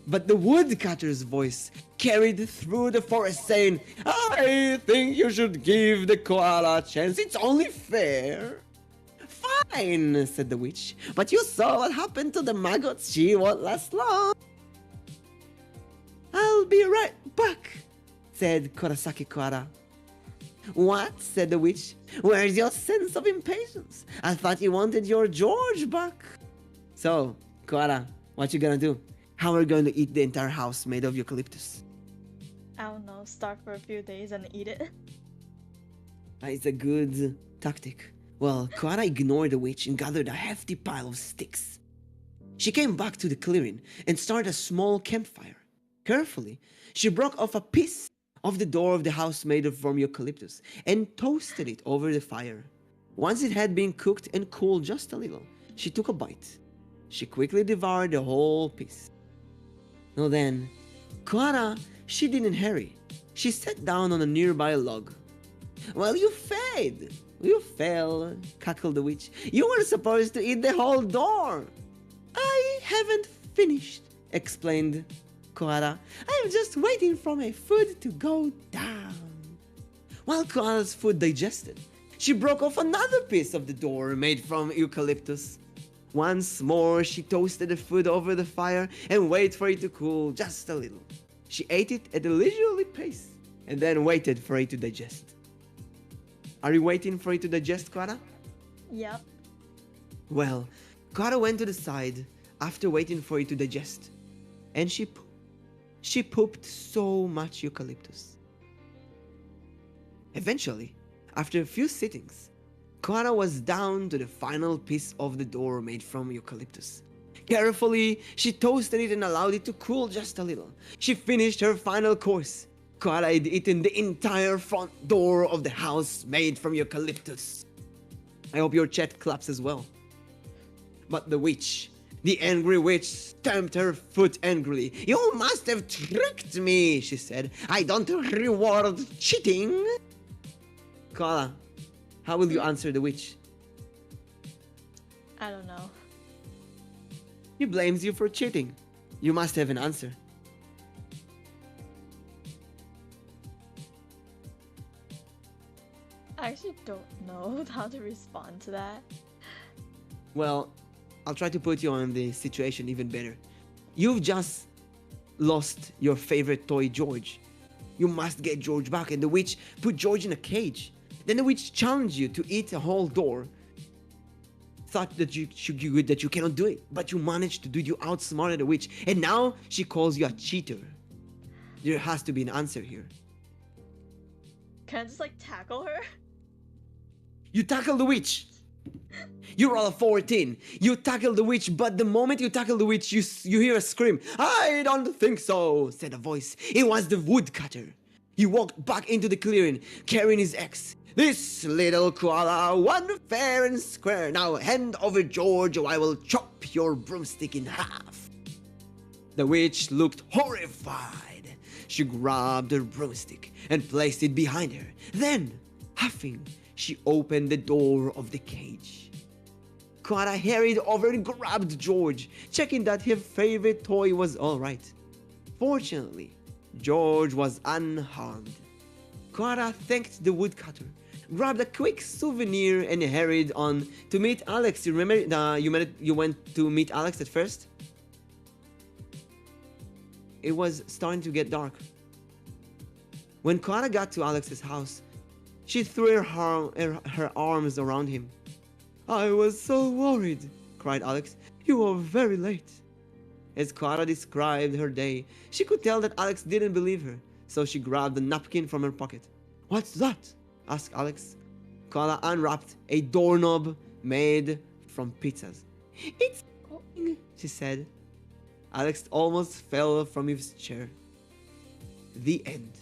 But the woodcutter's voice carried through the forest, saying, I think you should give the koala a chance. It's only fair. Fine, said the witch. But you saw what happened to the maggot. She won't last long. I'll be right back, said Korasaki Koara. What? Said the witch. Where's your sense of impatience? I thought you wanted your George back. So, Koara, what you gonna do? How are we going to eat the entire house made of eucalyptus? I don't know, starve for a few days and eat it. It's a good tactic. Well, Koara ignored the witch and gathered a hefty pile of sticks. She came back to the clearing and started a small campfire. Carefully, she broke off a piece of the door of the house made from eucalyptus and toasted it over the fire. Once it had been cooked and cooled just a little, she took a bite. She quickly devoured the whole piece. Now then, Koara, she didn't hurry. She sat down on a nearby log. Well, you failed. You fell, cackled the witch. You were supposed to eat the whole door. I haven't finished, explained Koara. I'm just waiting for my food to go down. While Koara's food digested, she broke off another piece of the door made from eucalyptus. Once more, she toasted the food over the fire and waited for it to cool just a little. She ate it at a leisurely pace and then waited for it to digest. Are you waiting for it to digest, Koara? Yep. Well, Koara went to the side after waiting for it to digest, and she pooped so much eucalyptus. Eventually, after a few sittings, Koara was down to the final piece of the door made from eucalyptus. Carefully, she toasted it and allowed it to cool just a little. She finished her final course. Koara had eaten the entire front door of the house made from eucalyptus. I hope your chat claps as well. But the witch, the angry witch, stamped her foot angrily. You must have tricked me, she said. I don't reward cheating. Koala, how will you answer the witch? I don't know. He blames you for cheating. You must have an answer. I actually don't know how to respond to that. Well, I'll try to put you on the situation even better. You've just lost your favorite toy, George. You must get George back, and the witch put George in a cage. Then the witch challenged you to eat a whole door. Thought that you cannot do it, but you managed to do. You outsmarted the witch, and now she calls you a cheater. There has to be an answer here. Can I just like tackle her? You tackle the witch. You roll a 14. You tackle the witch, but the moment you tackle the witch, you hear a scream. I don't think so, said a voice. It was the woodcutter. He walked back into the clearing, carrying his axe. This little koala, one fair and square. Now hand over George, or I will chop your broomstick in half. The witch looked horrified. She grabbed her broomstick and placed it behind her. Then, huffing, she opened the door of the cage. Koara hurried over and grabbed George, checking that his favorite toy was alright. Fortunately, George was unharmed. Koara thanked the woodcutter, grabbed a quick souvenir, and hurried on to meet Alex. You remember you went to meet Alex at first? It was starting to get dark. When Koara got to Alex's house, she threw her arms around him. I was so worried, cried Alex. You were very late. As Koara described her day, she could tell that Alex didn't believe her, so she grabbed a napkin from her pocket. What's that? Asked Alex. Koara unwrapped a doorknob made from pizzas. It's going, she said. Alex almost fell from his chair. The end.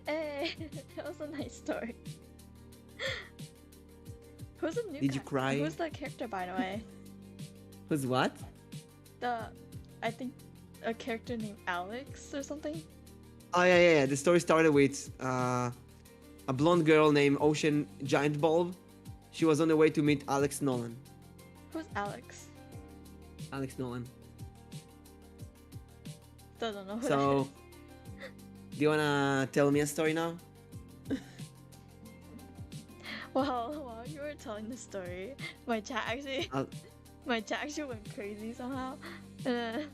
Hey, that was a nice story. Who's the new Did you cry? Who's the character, by the way? Who's what? I think a character named Alex or something. Oh yeah. The story started with a blonde girl named Ocean Giant Bulb. She was on the way to meet Alex Nolan. Who's Alex? Alex Nolan. Doesn't know who So, that is. do you wanna tell me a story now? Well, while you were telling the story, my chat actually went crazy somehow. And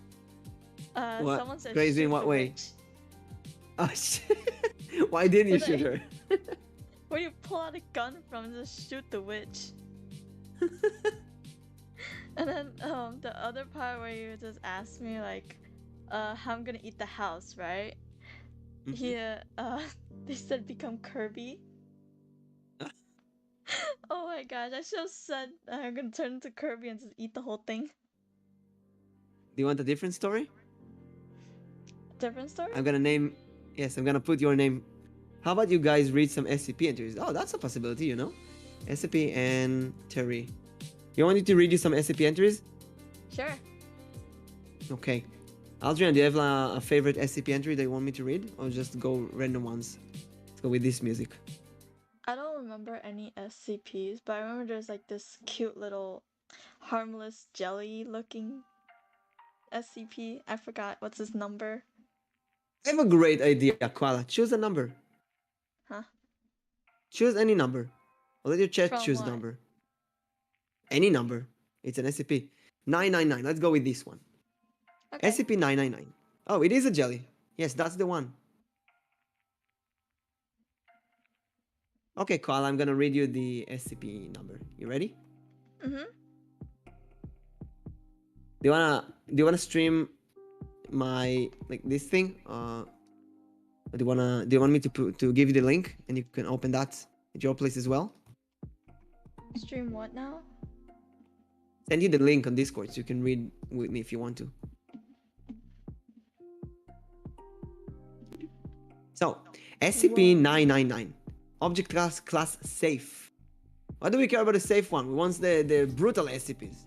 What? someone said Crazy in shoot what the way? witch. Oh shit! Why didn't you shoot her? Where you pull out a gun from and just shoot the witch. And then the other part where you just asked me like how I'm gonna eat the house, right? Mhm. They said become Kirby. Oh my gosh, I should have said I'm gonna turn into Kirby and just eat the whole thing. Do you want a different story? Different story? I'm gonna put your name. How about you guys read some SCP entries? Oh, that's a possibility, you know? SCP and Terry. You want me to read you some SCP entries? Sure. Okay. Aldrian, do you have a favorite SCP entry that you want me to read? Or just go random ones? Let's go with this music. I don't remember any SCPs, but I remember there's like this cute little harmless jelly looking SCP. I forgot what's his number. I have a great idea, Koala. Choose a number. Huh? Choose any number. I'll let your chat From choose what? number. Any number. It's an SCP. 999. Let's go with this one. Okay. SCP-999. Oh, it is a jelly. Yes, that's the one. Okay, Koala, I'm gonna read you the SCP number. You ready? Mm-hmm. Do you wanna stream my this thing? Do you want me to give you the link and you can open that at your place as well? Stream what now? Send you the link on Discord so you can read with me if you want to. So, SCP-999. Object class safe. Why do we care about the safe one? We want the brutal SCPs.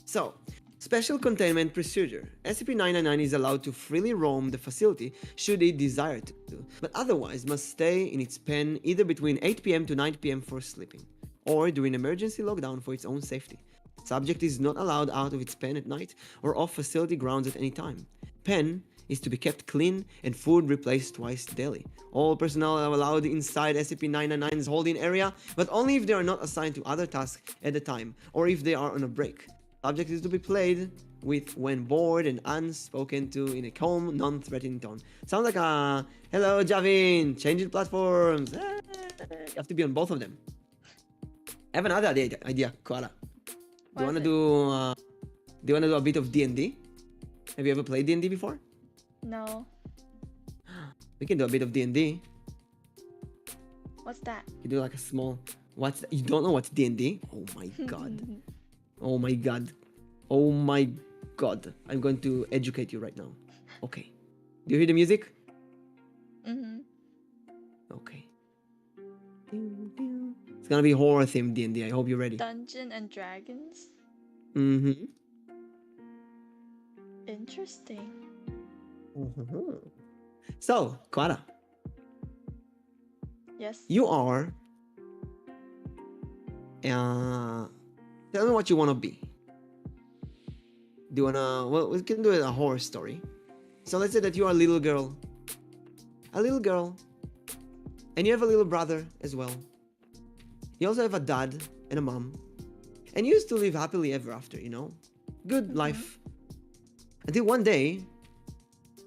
So, special containment procedure. SCP-999 is allowed to freely roam the facility should it desire to, but otherwise must stay in its pen either between 8 PM to 9 PM for sleeping, or during emergency lockdown for its own safety. Subject is not allowed out of its pen at night or off facility grounds at any time. Pen is to be kept clean and food replaced twice daily. All personnel are allowed inside SCP-999's holding area, but only if they are not assigned to other tasks at the time or if they are on a break. Subject is to be played with when bored and unspoken to in a calm, non-threatening tone. Sounds like a hello Javin, changing platforms. You have to be on both of them. I have another idea, Koala. Do you want to do a bit of D&D? Have you ever played D&D before? No. We can do a bit of D&D. What's that? You do like a small... What's that? You don't know what's D&D? Oh my god. Oh my god. Oh my god. I'm going to educate you right now. Okay. Do you hear the music? Mm-hmm. Okay. It's gonna be horror themed D&D. I hope you're ready. Dungeons and Dragons? Mm-hmm. Interesting. So, Koara. Yes. You are... tell me what you want to be. Do you want to... Well, we can do it a horror story. So let's say that you are a little girl. A little girl. And you have a little brother as well. You also have a dad and a mom. And you used to live happily ever after, you know? Good life. Until one day,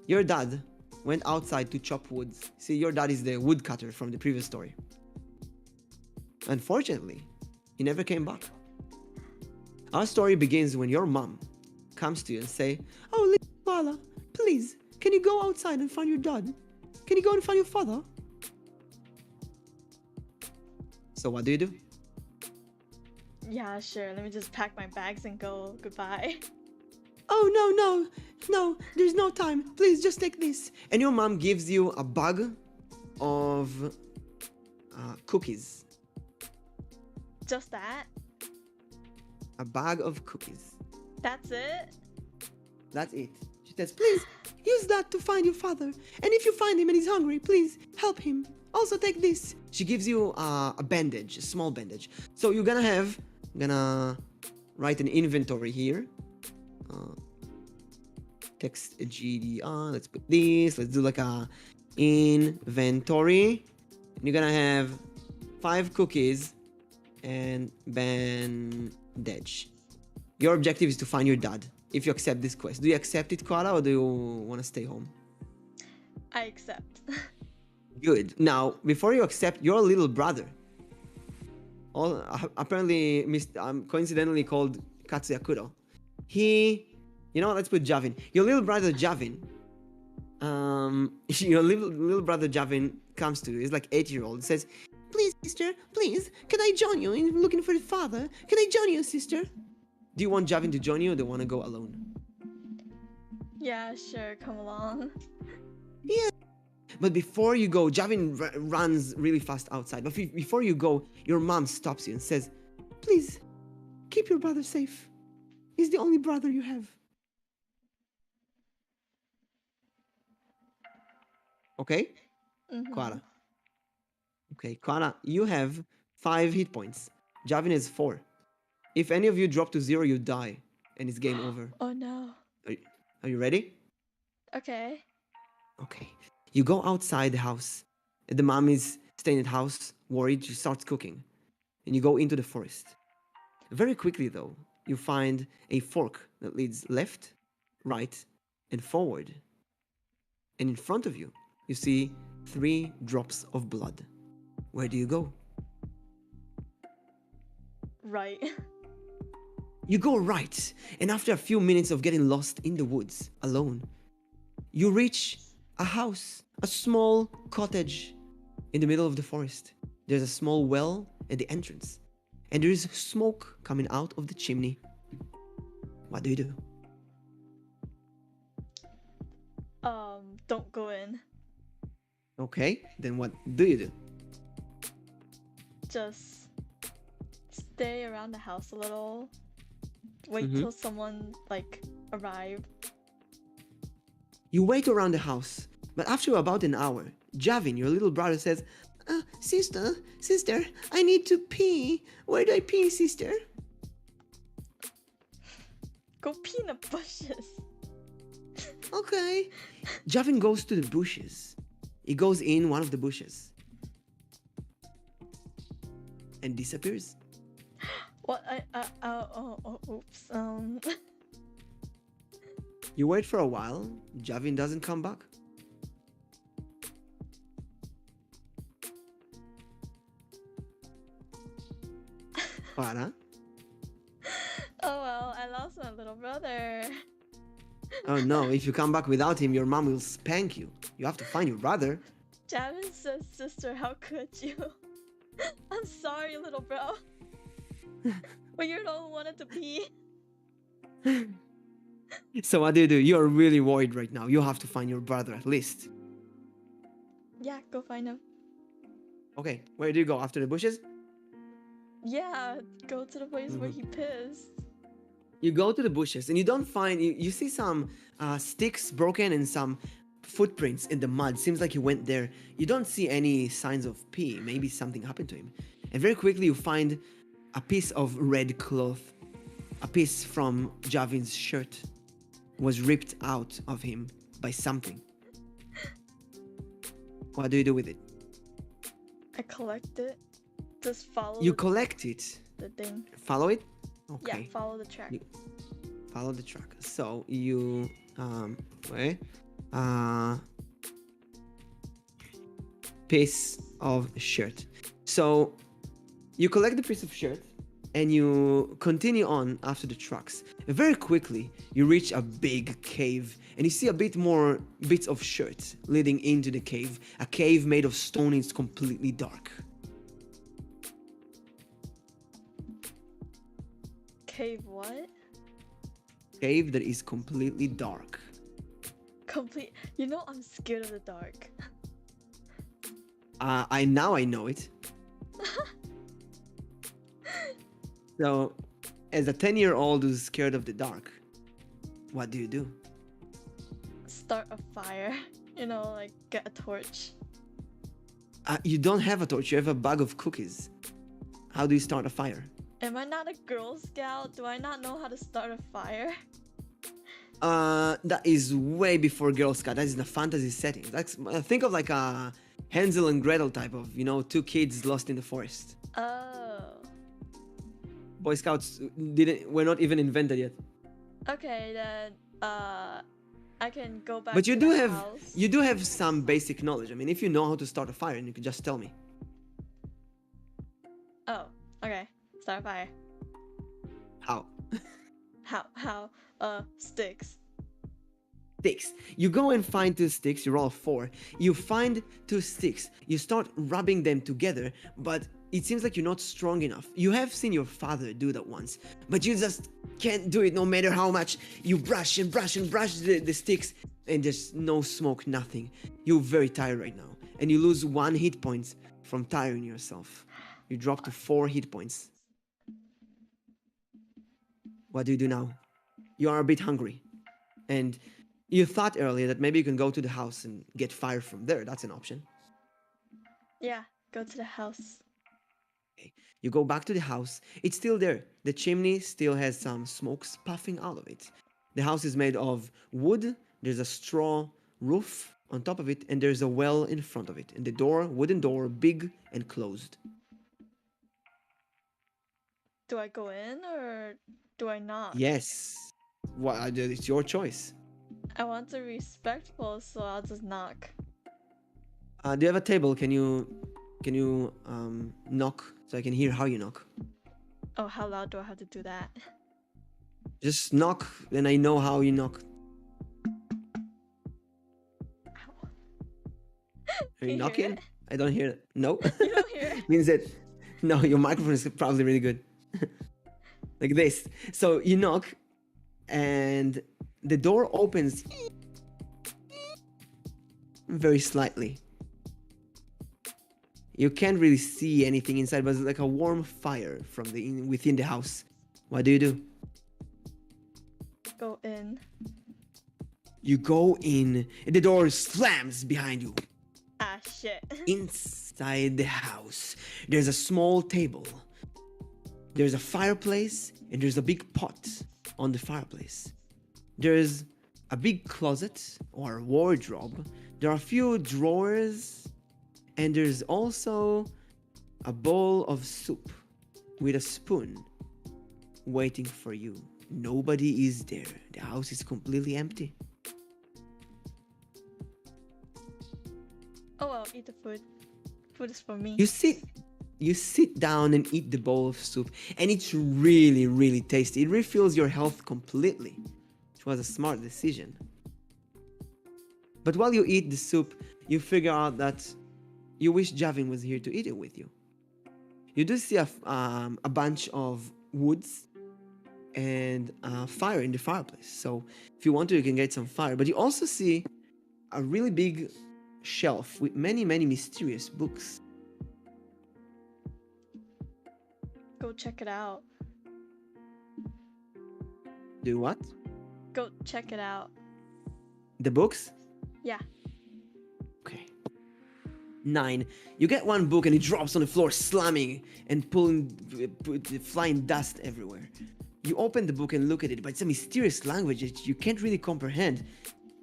your dad went outside to chop woods. See, your dad is the woodcutter from the previous story. Unfortunately, he never came back. Our story begins when your mom comes to you and say, "Oh, little Koala, please, can you go outside and find your dad? Can you go and find your father?" So what do you do? Yeah, sure. Let me just pack my bags and go. Goodbye. "Oh, no, there's no time. Please, just take this." And your mom gives you a bag of cookies. Just that? A bag of cookies. That's it? That's it. She says, "Please, use that to find your father. And if you find him and he's hungry, please help him. Also take this." She gives you a bandage, a small bandage. So you're gonna write an inventory here. Text GDR, let's put this, let's do like a inventory. And you're gonna have 5 cookies and bandage. Your objective is to find your dad. If you accept this quest. Do you accept it, Koala, or do you want to stay home? I accept. Good. Now, before you accept, your little brother, apparently coincidentally called Katsuya Kuro, let's put Javin. Your little brother Javin, your little brother Javin comes to you. He's like 8-year-old. Says, "Please, sister, please, can I join you in looking for the father? Can I join you, sister?" Do you want Javin to join you, or do you want to go alone? Yeah, sure. Come along. Yeah. But before you go, Javin runs really fast outside. But before you go, your mom stops you and says, "Please, keep your brother safe. He's the only brother you have." Okay? Mm-hmm. Koala. Okay, Koala, you have 5 hit points. Javin has 4. If any of you drop to 0, you die. And it's game over. Oh no. Are you ready? Okay. Okay. You go outside the house. The mom is staying at the house, worried. She starts cooking. And you go into the forest. Very quickly, though, you find a fork that leads left, right, and forward. And in front of you, you see 3 drops of blood. Where do you go? Right. You go right, and after a few minutes of getting lost in the woods, alone, you reach a house, a small cottage in the middle of the forest. There's a small well at the entrance, and there is smoke coming out of the chimney. What do you do? Don't go in. Okay, then what do you do? Just stay around the house a little. Wait till someone, arrive. You wait around the house, but after about an hour, Javin, your little brother, says, Sister, I need to pee. Where do I pee, sister?" Go pee in the bushes. Okay. Javin goes to the bushes. He goes in one of the bushes. And disappears. What? Oops. You wait for a while. Javin doesn't come back. Koara? Oh well, I lost my little brother. Oh no, if you come back without him, your mom will spank you. You have to find your brother. Javin says, sister, how could you? I'm sorry, little bro. But you're the one who wanted to pee. So what do? You're really worried right now. You have to find your brother at least. Yeah, go find him. Okay, where do you go? After the bushes? Yeah, go to the place where he pissed. You go to the bushes and you don't find, you see some sticks broken and some footprints in the mud. Seems like he went there. You don't see any signs of pee. Maybe something happened to him. And very quickly you find a piece of red cloth. A piece from Javin's shirt was ripped out of him by something. What do you do with it? I collect it. Just follow You collect it. the thing. Follow it? Okay. Yeah, follow the track. Follow the track. So you wait. Piece of shirt. So you collect the piece of shirt and you continue on after the tracks. Very quickly you reach a big cave and you see a bit more bits of shirt leading into the cave. A cave made of stone. It's completely dark. Cave what? Cave that is completely dark. Complete. You know I'm scared of the dark. I know it. So, as a 10-year-old who's scared of the dark, what do you do? Start a fire. You know, like get a torch. You don't have a torch. You have a bag of cookies. How do you start a fire? Am I not a Girl Scout? Do I not know how to start a fire? That is way before Girl Scout. That is in a fantasy setting. That's think of like a Hansel and Gretel type of, you know, two kids lost in the forest. Oh. Boy Scouts were not even invented yet. Okay, then I can go back. But to the house. you do have some basic knowledge. I mean, if you know how to start a fire, and you can just tell me. Oh, okay. Start a fire. How? How? Sticks. Sticks. You go and find 2 sticks. You roll 4. You find 2 sticks. You start rubbing them together, but it seems like you're not strong enough. You have seen your father do that once, but you just can't do it no matter how much you brush and brush and brush the sticks, and there's no smoke, nothing. You're very tired right now, and you lose 1 hit point from tiring yourself. You drop to 4 hit points. What do you do now? You are a bit hungry, and you thought earlier that maybe you can go to the house and get fire from there. That's an option. Yeah, go to the house. Okay. You go back to the house. It's still there. The chimney still has some smoke puffing out of it. The house is made of wood. There's a straw roof on top of it, and there's a well in front of it. And the door, wooden door, big and closed. Do I go in or do I not? Yes. Well, it's your choice. I want to be respectful, so I'll just knock. Do you have a table? Can you knock so I can hear how you knock? Oh, how loud do I have to do that? Just knock, then I know how you knock. Ow. Are you Hear knocking? it? I don't hear it. No. You don't hear it? Means that no, your microphone is probably really good. Like this. So you knock, and the door opens very slightly. You can't really see anything inside, but it's like a warm fire from within the house. What do you do? Go in. You go in, and the door slams behind you. Ah, shit. Inside the house, there's a small table. There's a fireplace, and there's a big pot on the fireplace. There's a big closet or wardrobe. There are a few drawers, and there's also a bowl of soup with a spoon waiting for you. Nobody is there. The house is completely empty. Oh, I'll eat the food. Food is for me. You sit down and eat the bowl of soup, and it's really, really tasty. It refills your health completely, which was a smart decision. But while you eat the soup, you figure out that you wish Javin was here to eat it with you. You do see a bunch of woods and fire in the fireplace. So if you want to, you can get some fire. But you also see a really big shelf with many, many mysterious books. Go check it out. Do what? Go check it out. The books? Yeah. Okay. 9. You get one book and it drops on the floor, slamming and flying dust everywhere. You open the book and look at it, but it's a mysterious language that you can't really comprehend.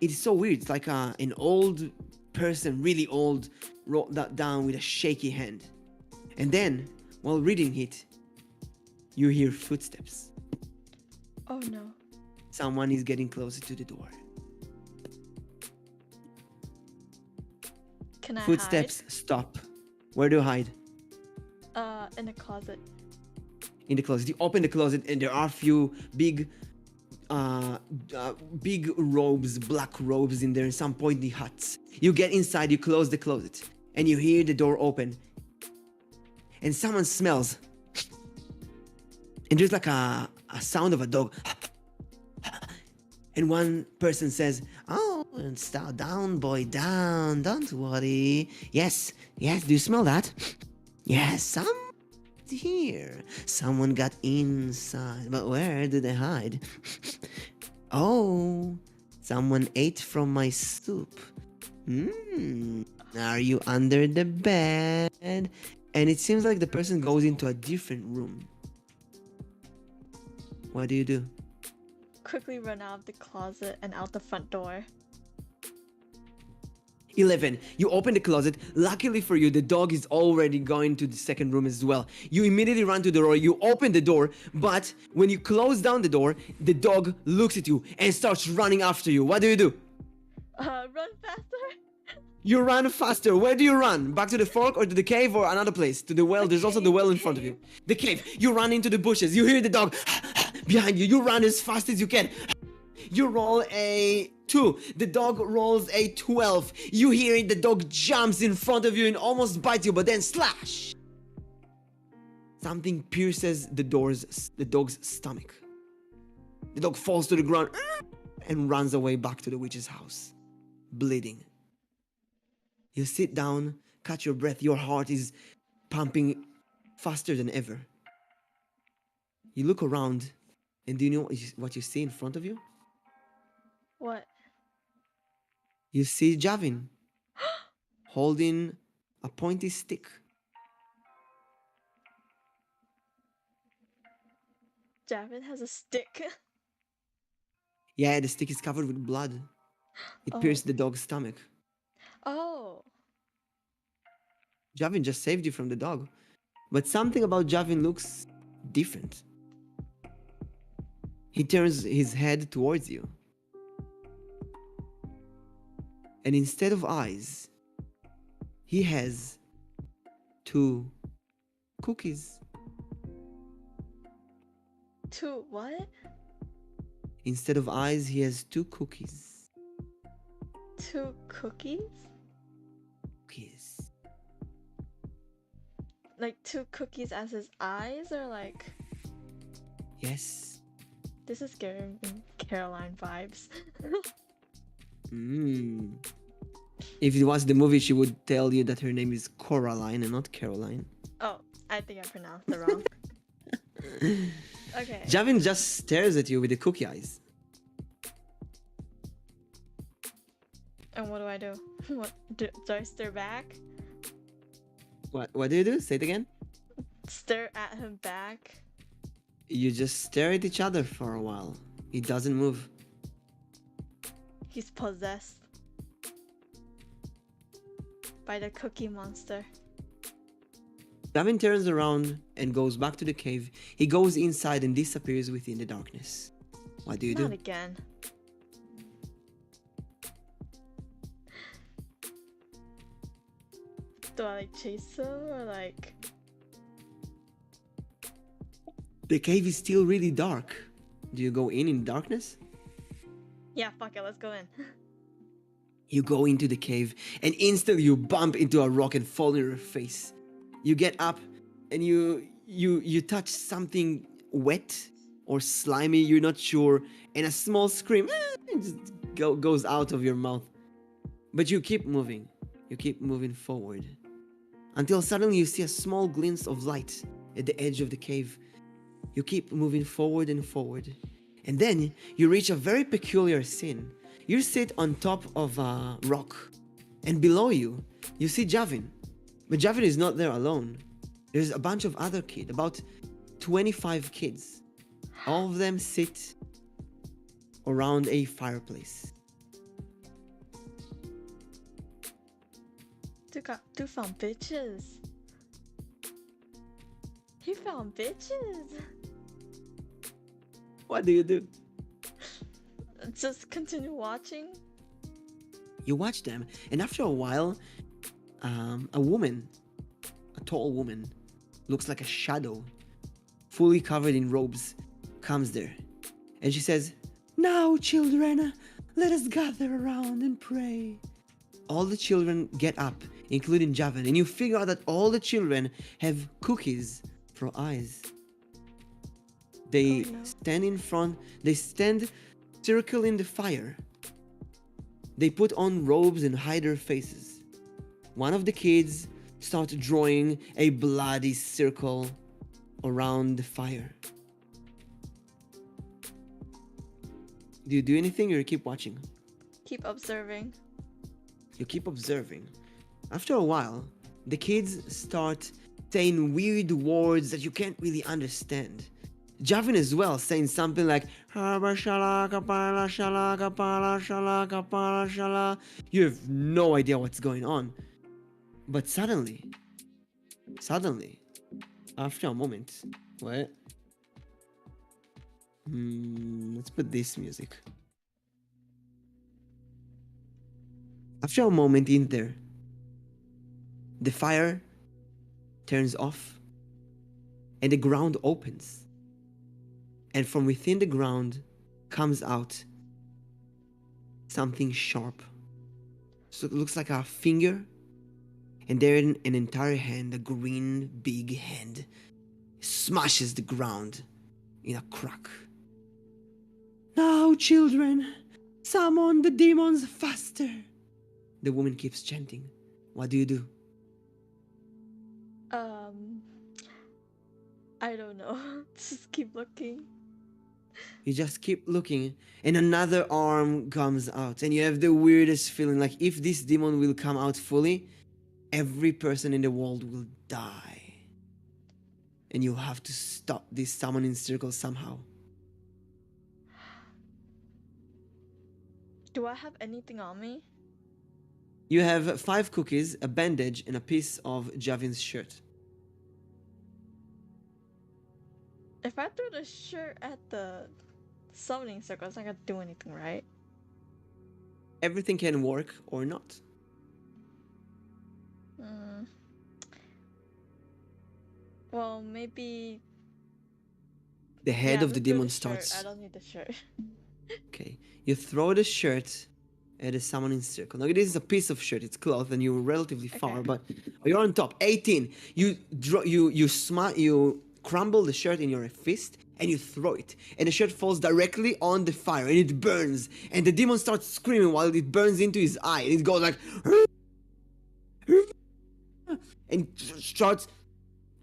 It's so weird. It's like an old person, really old, wrote that down with a shaky hand. And then, while reading it, you hear footsteps. Oh no. Someone is getting closer to the door. Can I Footsteps stop. Where do you hide? hide? In the closet. In the closet. You open the closet and there are a few big robes, black robes in there, and some pointy hats. You get inside, you close the closet, and you hear the door open. And someone smells. And there's like a sound of a dog. And one person says, "Oh, stop down, boy, down. Don't worry. Yes, do you smell that? Yes, someone's here. Someone got inside. But where did they hide? Oh, someone ate from my soup. Are you under the bed?" And it seems like the person goes into a different room. What do you do? Quickly run out of the closet and out the front door. 11. You open the closet. Luckily for you, the dog is already going to the second room as well. You immediately run to the door. You open the door, but when you close down the door, the dog looks at you and starts running after you. What do? Run faster. You run faster. Where do you run? Back to the fork or to the cave or another place? To the well. There's also the well in front of you. The cave. You run into the bushes. You hear the dog behind you. You run as fast as you can. You roll a 2. The dog rolls a 12. You hear it. The dog jumps in front of you and almost bites you, but then slash! Something pierces the dog's stomach. The dog falls to the ground and runs away back to the witch's house, bleeding. You sit down, catch your breath. Your heart is pumping faster than ever. You look around, and do you know what you see in front of you? What? You see Javin holding a pointy stick. Javin has a stick. Yeah, the stick is covered with blood. It pierced the dog's stomach. Oh. Javin just saved you from the dog. But something about Javin looks different. He turns his head towards you. And instead of eyes, he has 2 cookies. 2 what? Instead of eyes, he has 2 cookies. 2 cookies? Cookies. Like 2 cookies as his eyes, or like... Yes. This is giving me Caroline vibes. If you watch the movie, she would tell you that her name is Coraline and not Caroline. Oh, I think I pronounced it wrong. Okay. Javin just stares at you with the cookie eyes. And what do I do? What do I stare back? What do you do? Say it again. Stare at him back? You just stare at each other for a while. He doesn't move. He's possessed by the cookie monster. Javin turns around and goes back to the cave. He goes inside and disappears within the darkness. What do you Not do? again. Do I like chase him or like... The cave is still really dark. Do you go in darkness? Yeah, fuck it, let's go in. You go into the cave and instantly you bump into a rock and fall on your face. You get up and you touch something wet or slimy, you're not sure, and a small scream just goes out of your mouth. But you keep moving. You keep moving forward. Until suddenly you see a small glimpse of light at the edge of the cave. You keep moving forward and forward. And then you reach a very peculiar scene. You sit on top of a rock. And below you, you see Javin. But Javin is not there alone. There's a bunch of other kids, about 25 kids. All of them sit around a fireplace. Dude found bitches. He found bitches. What do you do? Just continue watching. You watch them, and after a while, a woman, a tall woman, looks like a shadow, fully covered in robes, comes there. And she says, "Now, children, let us gather around and pray." All the children get up, including Javin, and you figure out that all the children have cookies for eyes. They stand in front, they stand circling the fire. They put on robes and hide their faces. One of the kids starts drawing a bloody circle around the fire. Do you do anything or you keep watching? Keep observing. You keep observing. After a while, the kids start saying weird words that you can't really understand. Javin as well, saying something like "Haba shala kapala shala kapala shala kapala shala." You have no idea what's going on. But suddenly, after a moment, what? Let's put this music. After a moment in there, the fire turns off and the ground opens. And from within the ground comes out something sharp. So it looks like a finger, and there an entire hand, a green big hand, smashes the ground in a crack. "Now, children, summon the demons faster." The woman keeps chanting. What do you do? I don't know. Just keep looking. You just keep looking, and another arm comes out, and you have the weirdest feeling, like if this demon will come out fully, every person in the world will die. And you have to stop this summoning circle somehow. Do I have anything on me? You have 5 cookies, a bandage, and a piece of Javin's shirt. If I throw the shirt at the summoning circle, it's not gonna do anything, right? Everything can work or not. Well, maybe... The head of the demon shirt. starts... I don't need the shirt. Okay, you throw the shirt at the summoning circle. Now this is a piece of shirt, it's cloth, and you're relatively far, but you're on top. 18. You crumble the shirt in your fist and you throw it, and the shirt falls directly on the fire and it burns, and the demon starts screaming while it burns into his eye, and it goes like and starts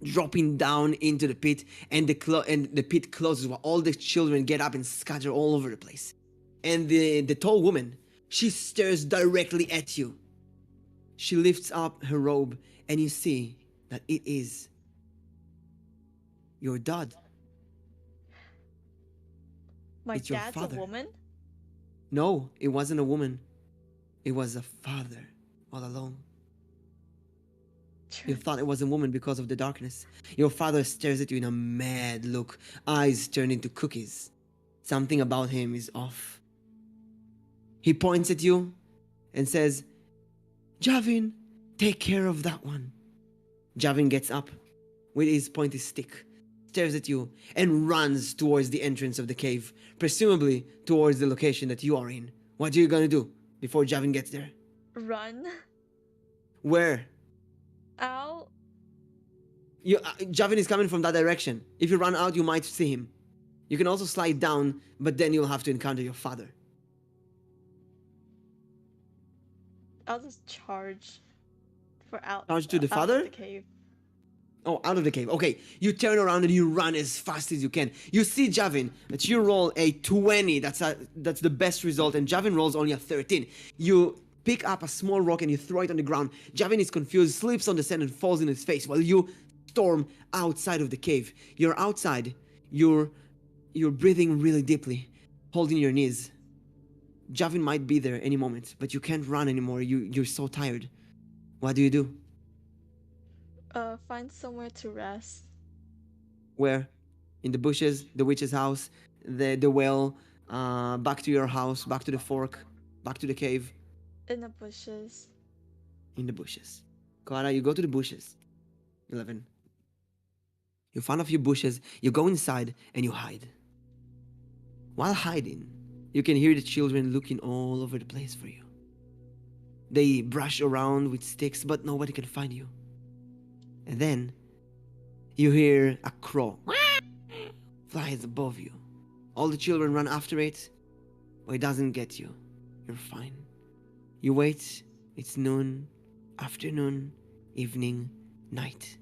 dropping down into the pit, and the pit closes while all the children get up and scatter all over the place. And the tall woman, she stares directly at you. She lifts up her robe and you see that it is your dad. My It's your dad's father. a woman? No, it wasn't a woman. It was a father all along. You thought it was a woman because of the darkness. Your father stares at you in a mad look, eyes turn into cookies. Something about him is off. He points at you and says, Javin, take care of that one. Javin gets up with his pointy stick, stares at you, and runs towards the entrance of the cave, presumably towards the location that you are in. What are you gonna do before Javin gets there? Run. Where? Out. Javin is coming from that direction. If you run out, you might see him. You can also slide down, but then you'll have to encounter your father. I'll just charge for out. Charge to the out father? of the cave. Oh, out of the cave. Okay, you turn around and you run as fast as you can. You see Javin, but you roll a 20. That's the best result, and Javin rolls only a 13. You pick up a small rock and you throw it on the ground. Javin is confused, slips on the sand and falls in his face while you storm outside of the cave. You're outside. You're breathing really deeply, holding your knees. Javin might be there any moment, but you can't run anymore. You're so tired. What do you do? Find somewhere to rest. Where? In the bushes, the witch's house, the well, back to your house, back to the fork, back to the cave. In the bushes. In the bushes. Koara, you go to the bushes. 11. You find a few bushes, you go inside, and you hide. While hiding, you can hear the children looking all over the place for you. They brush around with sticks, but nobody can find you. And then, you hear a crow flies above you. All the children run after it, but it doesn't get you. You're fine. You wait, it's noon, afternoon, evening, night,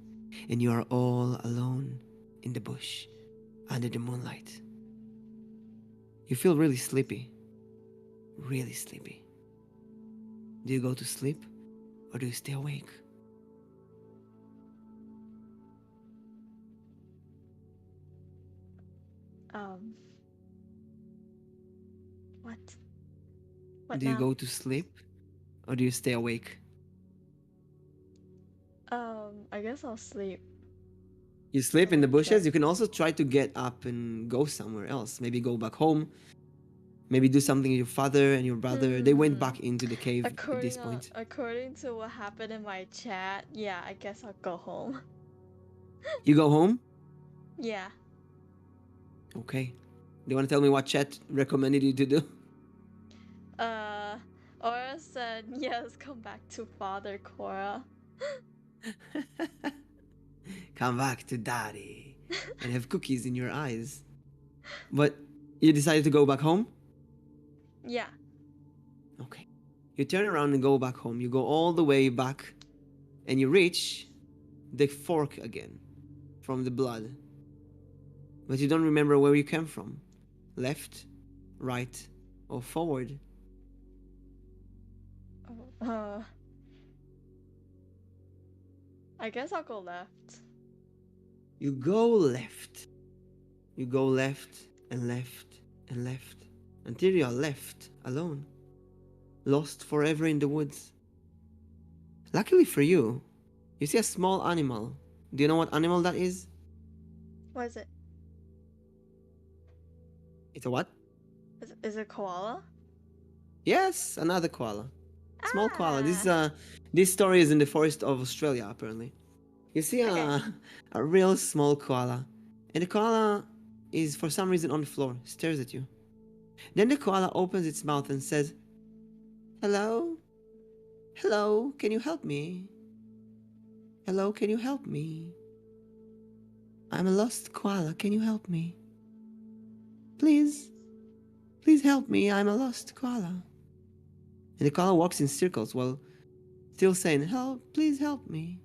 and you are all alone in the bush, under the moonlight. You feel really sleepy. Really sleepy. Do you go to sleep, or do you stay awake? What? What Do you now? go to sleep, or do you stay awake? I guess I'll sleep. You sleep in the Okay. bushes. You can also try to get up and go somewhere else. Maybe go back home. Maybe do something with your father and your brother. They went back into the cave at this point. According to what happened in my chat, yeah, I guess I'll go home. You go home? Yeah. Okay. Do you want to tell me what chat recommended you to do? Aura said, yes, come back to Father Koara. Come back to daddy and have cookies in your eyes. But you decided to go back home? Yeah. Okay. You turn around and go back home. You go all the way back and you reach the fork again from the blood. But you don't remember where you came from. Left, right, or forward. I guess I'll go left. You go left. You go left and left and left until you are left alone, lost forever in the woods. Luckily for you, you see a small animal. Do you know what animal that is? What is it? It's a what? Is it koala? Yes, another koala. Small koala. This story is in the forest of Australia, apparently. You see a real small koala. And the koala is for some reason on the floor, stares at you. Then the koala opens its mouth and says, Hello? Hello, can you help me? Hello, can you help me? I'm a lost koala, can you help me? Please, please help me, I'm a lost koala. And the koala walks in circles while still saying, Help, please help me.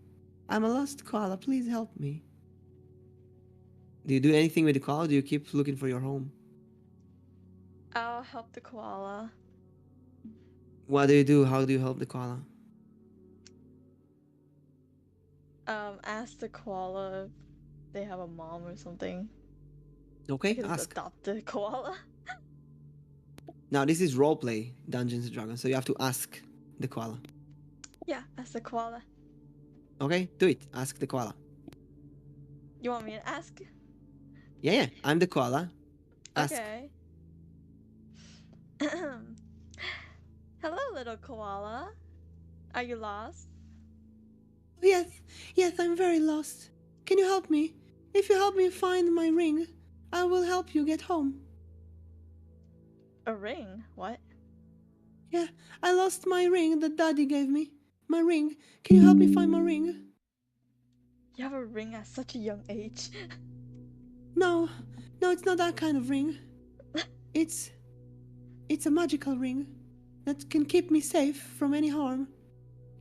I'm a lost koala, please help me. Do you do anything with the koala or do you keep looking for your home? I'll help the koala. What do you do? How do you help the koala? Ask the koala if they have a mom or something. I Okay, could just ask. adopt the koala. Now this is roleplay Dungeons and Dragons, so you have to ask the koala. Yeah, that's the koala. Okay, do it. Ask the koala. You want me to ask? Yeah, I'm the koala. Ask. Okay. Hello, little koala. Are you lost? Yes, I'm very lost. Can you help me? If you help me find my ring, I will help you get home. A ring? What? Yeah, I lost my ring that Daddy gave me. My ring. Can you help me find my ring? You have a ring at such a young age. No, it's not that kind of ring. It's a magical ring that can keep me safe from any harm.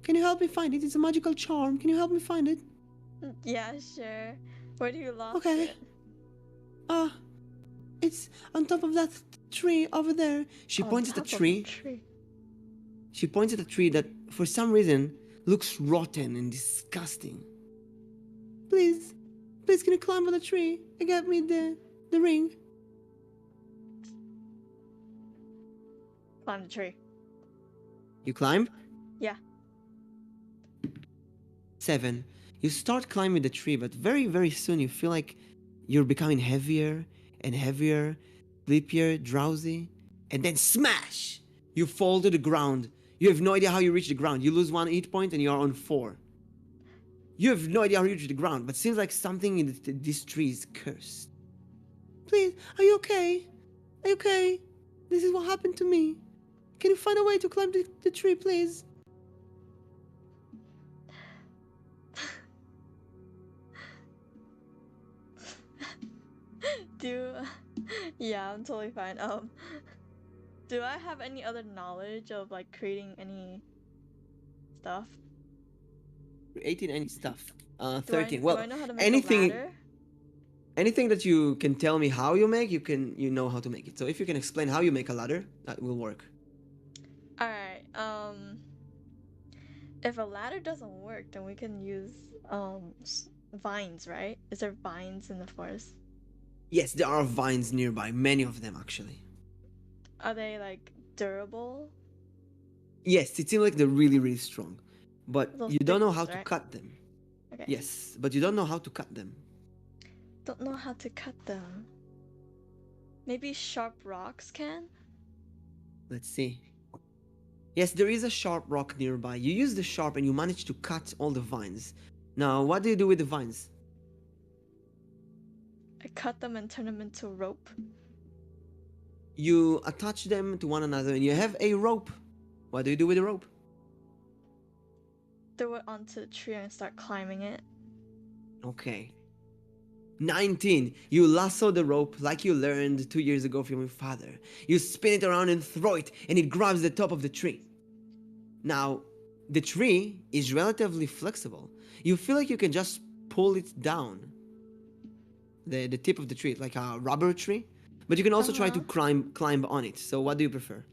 Can you help me find it? It's a magical charm. Can you help me find it? Yeah, sure. Where do you lost Okay. it? It's on top of that tree over there. She points at the tree. She points at a tree that, for some reason, looks rotten and disgusting. Please, can you climb on the tree and get me the ring? Climb the tree. You climb? Yeah. 7. You start climbing the tree, but very, very soon you feel like you're becoming heavier and heavier, sleepier, drowsy, and then smash! You fall to the ground. You have no idea how you reach the ground. You lose 1 hit point and you are on 4. You have no idea how you reach the ground, but seems like something in this tree is cursed. Please, are you okay? Are you okay? This is what happened to me. Can you find a way to climb the tree, please? Yeah, I'm totally fine. Do I have any other knowledge of like creating any stuff? Creating any stuff. 13. Do I know how to make anything. a ladder? Anything that you can tell me how you make, you know how to make it. So if you can explain how you make a ladder, that will work. Alright, if a ladder doesn't work, then we can use vines, right? Is there vines in the forest? Yes, there are vines nearby, many of them actually. Are they like durable? Yes, it seems like they're really, really strong. But Those you don't know thick how ones, to right? cut them. Okay. Yes, but you don't know how to cut them. Don't know how to cut them. Maybe sharp rocks can? Let's see. Yes, there is a sharp rock nearby. You use the sharp and you manage to cut all the vines. Now, what do you do with the vines? I cut them and turn them into rope. You attach them to one another and you have a rope. What do you do with the rope? Throw it onto the tree and start climbing it. Okay. 19. You lasso the rope like you learned 2 years ago from your father. You spin it around and throw it, and it grabs the top of the tree. Now, the tree is relatively flexible. You feel like you can just pull it down. The tip of the tree, like a rubber tree. But you can also try to climb on it. So what do you prefer?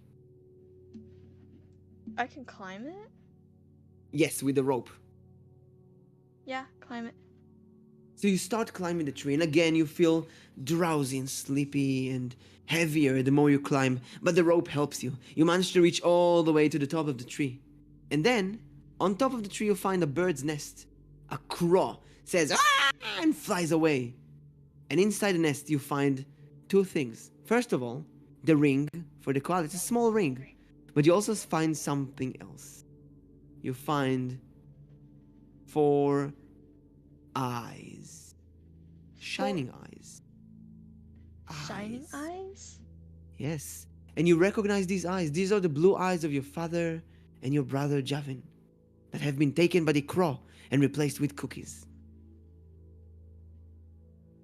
I can climb it? Yes, with the rope. Yeah, climb it. So you start climbing the tree, and again you feel drowsy and sleepy and heavier the more you climb, but the rope helps you. You manage to reach all the way to the top of the tree. And then, on top of the tree you find a bird's nest. A crow says, "Ah!" and flies away. And inside the nest you find 2 things. First of all, the ring for the koala. It's a small ring. But you also find something else. You find 4 eyes. Shining eyes. Shining eyes? Yes. And you recognize these eyes. These are the blue eyes of your father and your brother Javin that have been taken by the crow and replaced with cookies.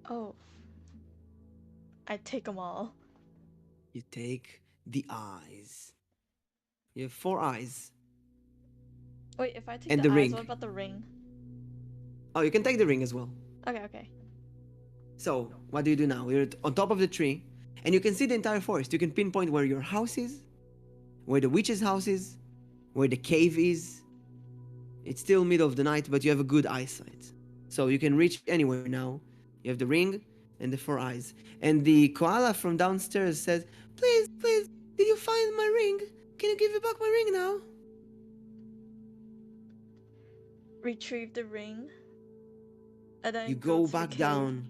Oh. I take them all. You take the eyes. You have 4 eyes. Wait, if I take And the the eyes, ring. what about the ring? Oh, you can take the ring as well. Okay. So, what do you do now? You're on top of the tree, and you can see the entire forest. You can pinpoint where your house is, where the witch's house is, where the cave is. It's still middle of the night, but you have a good eyesight. So you can reach anywhere now. You have the ring and the 4 eyes. And the koala from downstairs says, please, did you find my ring. Can you give me back my ring now? Retrieve the ring. And then You go back down.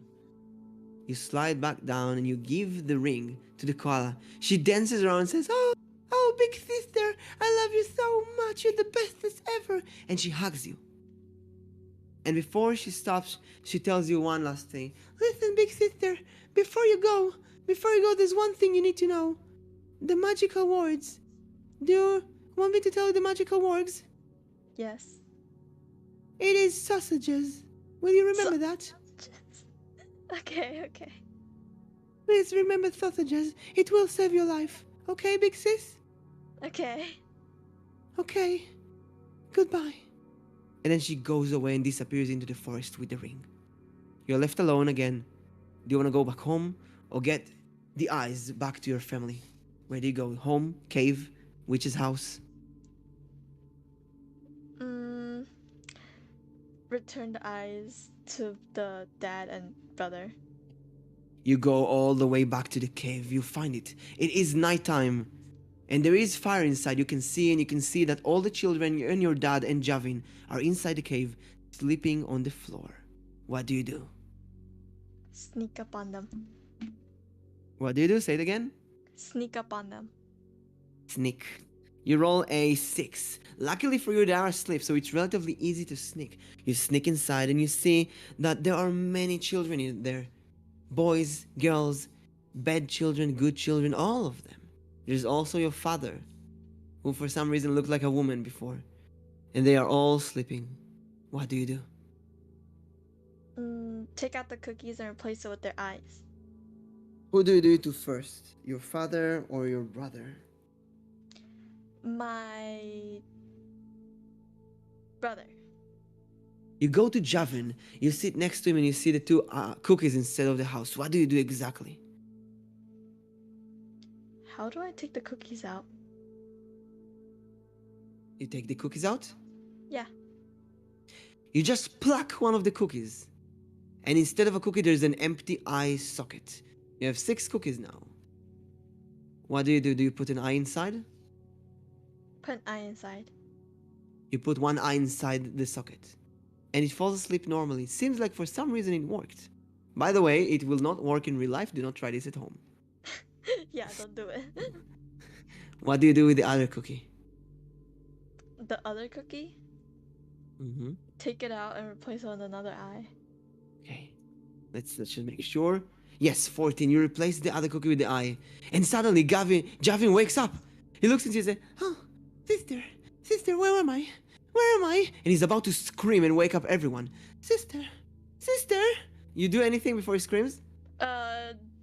You slide back down and you give the ring to the koala. She dances around and says, oh, big sister, I love you so much. You're the bestest ever. And she hugs you. And before she stops, she tells you one last thing. Listen, big sister, before you go, there's one thing you need to know. The magical words. Do you want me to tell you the magical words? Yes. It is sausages. Will you remember that? Okay. Please remember sausages. It will save your life. Okay, big sis? Okay. Okay. Goodbye. And then she goes away and disappears into the forest with the ring. You're left alone again. Do you want to go back home or get the eyes back to your family? Where do you go? Home? Cave? Witch's house? Return the eyes to the dad and brother. You go all the way back to the cave. You find it. It is nighttime. And there is fire inside. You can see that all the children and your dad and Javin are inside the cave, sleeping on the floor. What do you do? Sneak up on them. What do you do? Say it again. Sneak up on them. Sneak. You roll a 6. Luckily for you, they are asleep, so it's relatively easy to sneak. You sneak inside and you see that there are many children in there. Boys, girls, bad children, good children, all of them. There's also your father, who for some reason looked like a woman before. And they are all sleeping. What do you do? Take out the cookies and replace it with their eyes. Who do you do it to first? Your father or your brother? My brother. You go to Javin, you sit next to him and you see the 2 cookies instead of the house. What do you do exactly? How do I take the cookies out? You take the cookies out? Yeah. You just pluck one of the cookies. And instead of a cookie, there's an empty eye socket. You have 6 cookies now. What do? Do you put an eye inside? Put an eye inside. You put one eye inside the socket. And it falls asleep normally. It seems like for some reason it worked. By the way, it will not work in real life. Do not try this at home. Yeah, don't do it. What do you do with the other cookie? The other cookie? Take it out and replace it with another eye. Okay. Let's just make sure. Yes, 14. You replace the other cookie with the eye. And suddenly Javin wakes up. He looks at you and says, oh, sister, where am I? Where am I? And he's about to scream and wake up everyone. Sister. You do anything before he screams?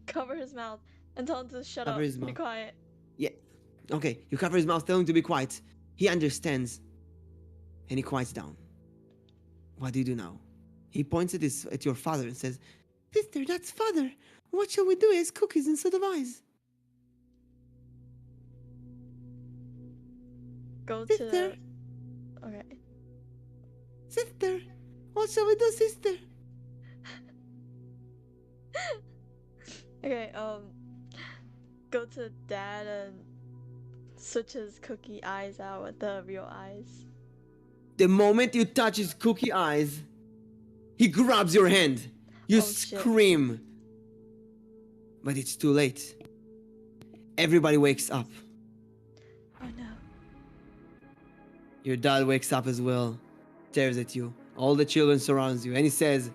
Cover his mouth and tell him to shut Cover up. his mouth. Be quiet. Yeah. Okay, you cover his mouth, tell him to be quiet. He understands. And he quiets down. What do you do now? He points at your father and says, Sister, that's father. What shall we do? He has cookies instead of eyes. Go Sister. to... Okay. Sister, what shall we do, sister? Okay, go to dad and switch his cookie eyes out with the real eyes. The moment you touch his cookie eyes, he grabs your hand. You scream. Shit. But it's too late. Everybody wakes up. Oh no. Your dad wakes up as well, stares at you. All the children surrounds you, and he says,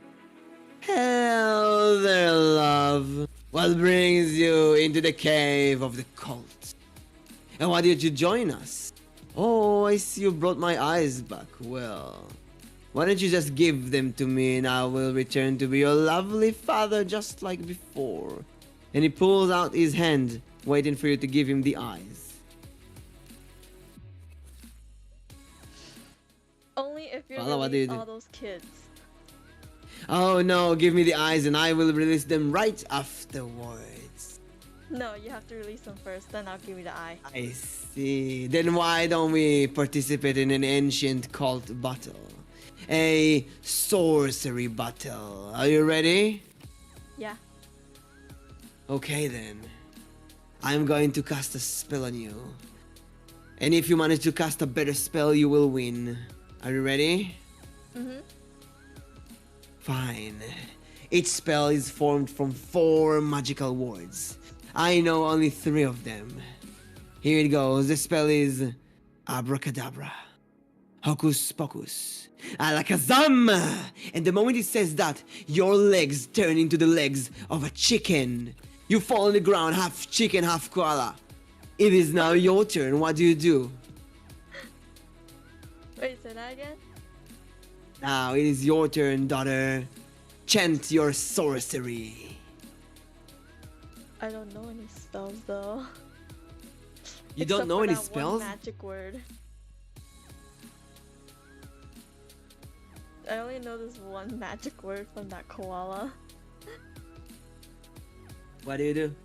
Hello there, love. What brings you into the cave of the cult? And why did you join us? Oh, I see you brought my eyes back. Well, why don't you just give them to me and I will return to be your lovely father just like before. And he pulls out his hand, waiting for you to give him the eyes. Only if you're Well, release all those kids. Oh no, give me the eyes and I will release them right afterwards. No, you have to release them first, then I'll give you the eye. I see. Then why don't we participate in an ancient cult battle? A sorcery battle. Are you ready? Yeah. Okay then. I'm going to cast a spell on you. And if you manage to cast a better spell, you will win. Are you ready? Mm-hmm. Fine. Each spell is formed from 4 magical words. I know only 3 of them. Here it goes. The spell is Abracadabra, Hocus Pocus, Alakazam! And the moment it says that, your legs turn into the legs of a chicken. You fall on the ground, half chicken, half koala. It is now your turn. What do you do? Wait, say that again? Now it is your turn, daughter. Chant your sorcery. I don't know any spells though. You don't know any Except for that spells? one magic word. I only know this one magic word from that koala. What do you do?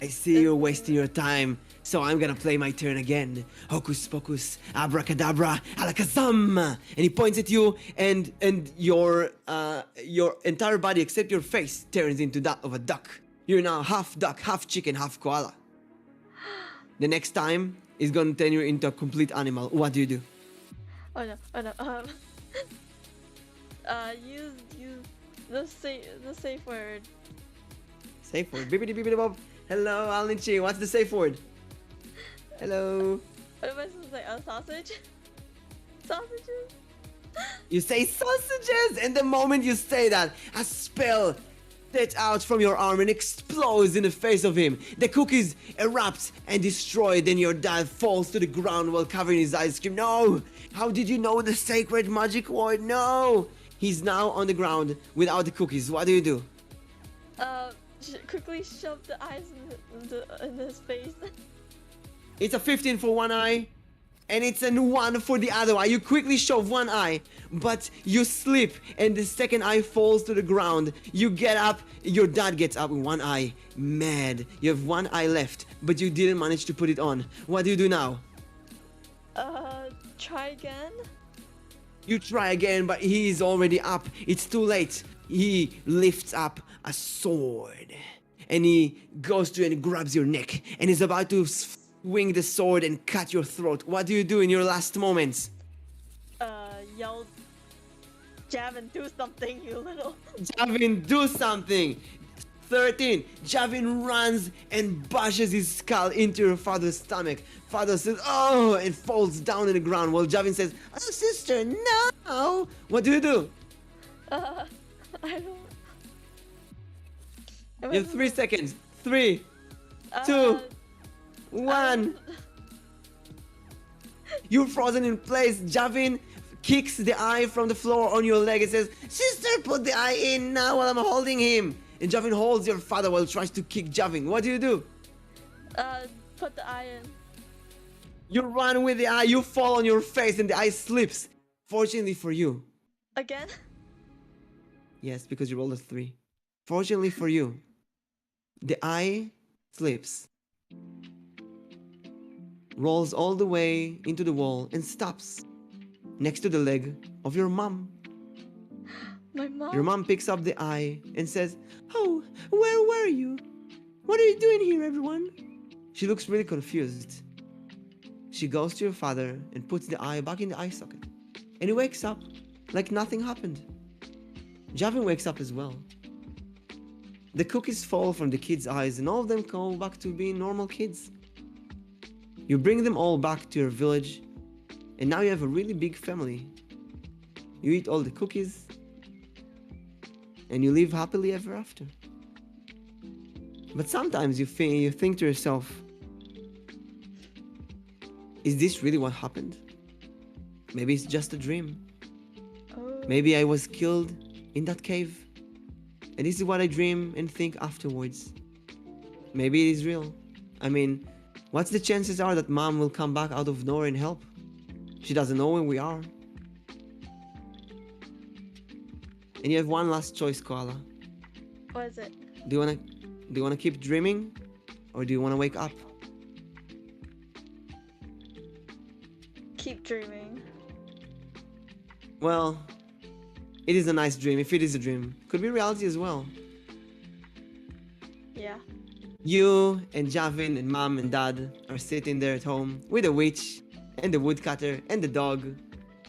I see you're wasting your time, so I'm gonna play my turn again. Hocus Pocus, Abracadabra, Alakazam! And he points at you, and your entire body except your face turns into that of a duck. You're now half duck, half chicken, half koala. The next time is gonna turn you into a complete animal. What do you do? Oh no, use the safe word. Safe word. Bibbidi bibbidi bob. Hello, Alnichi. What's the safe word? Hello. What am I supposed to say? A sausage? Sausages? You say sausages, and the moment you say that, a spell sets out from your arm and explodes in the face of him. The cookies erupt and destroy, then your dad falls to the ground while covering his ice cream. No! How did you know the sacred magic word? No! He's now on the ground without the cookies. What do you do? Quickly shove the eyes in his face. It's a 15 for one eye, and it's a 1 for the other eye. You quickly shove one eye, but you slip, and the second eye falls to the ground. You get up, your dad gets up with one eye, mad. You have one eye left, but you didn't manage to put it on. What do you do now? Try again? You try again, but he is already up. It's too late. He lifts up a sword, and he goes to and grabs your neck, and is about to swing the sword and cut your throat. What do you do in your last moments? Yell, Javin, do something, you little. Javin, do something! 13, Javin runs and bashes his skull into your father's stomach. Father says, oh, and falls down on the ground while Javin says, oh, sister, no! What do you do? I don't... You have 3 seconds. 3, 2, 1. You're frozen in place. Javin kicks the eye from the floor on your leg and says, sister, put the eye in now while I'm holding him. And Javin holds your father while tries to kick Javin. What do you do? Put the eye in. You run with the eye. You fall on your face and the eye slips. Fortunately for you. Again? Yes, because you rolled a 3. Fortunately for you, the eye slips, rolls all the way into the wall and stops next to the leg of your mom. My mom? Your mom picks up the eye and says, oh, where were you? What are you doing here, everyone? She looks really confused. She goes to your father and puts the eye back in the eye socket. And he wakes up like nothing happened. Javin wakes up as well. The cookies fall from the kids' eyes and all of them go back to being normal kids. You bring them all back to your village, and now you have a really big family. You eat all the cookies, and you live happily ever after. But sometimes you think to yourself, is this really what happened? Maybe it's just a dream. Oh. Maybe I was killed in that cave. And this is what I dream and think afterwards. Maybe it is real. I mean, what's the chances are that mom will come back out of nowhere and help? She doesn't know where we are. And you have one last choice, Koala. What is it? Do you wanna keep dreaming? Or do you wanna wake up? Keep dreaming. Well, it is a nice dream, if it is a dream. Could be reality as well. Yeah. You and Javin and mom and dad are sitting there at home with the witch and the woodcutter and the dog,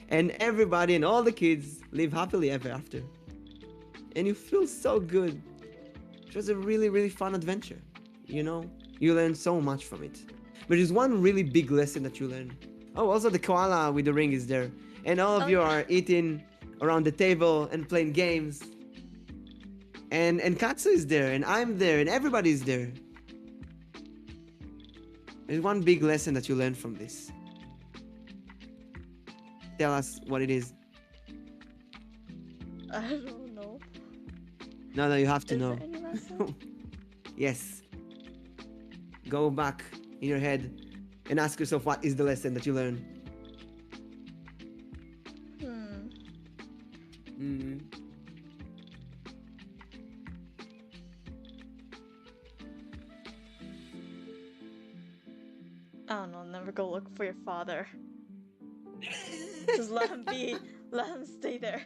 and everybody and all the kids live happily ever after. And you feel so good. It was a really, really fun adventure. You know, you learn so much from it. But there's one really big lesson that you learn. Oh, also the koala with the ring is there. And all of you are eating around the table and playing games. And Katsu is there, and I'm there, and everybody's there. There's one big lesson that you learn from this. Tell us what it is. I don't know. No, you have to Is know. there any lesson? Yes. Go back in your head and ask yourself, what is the lesson that you learned? I don't know, never go look for your father. Just let him be. Let him stay there.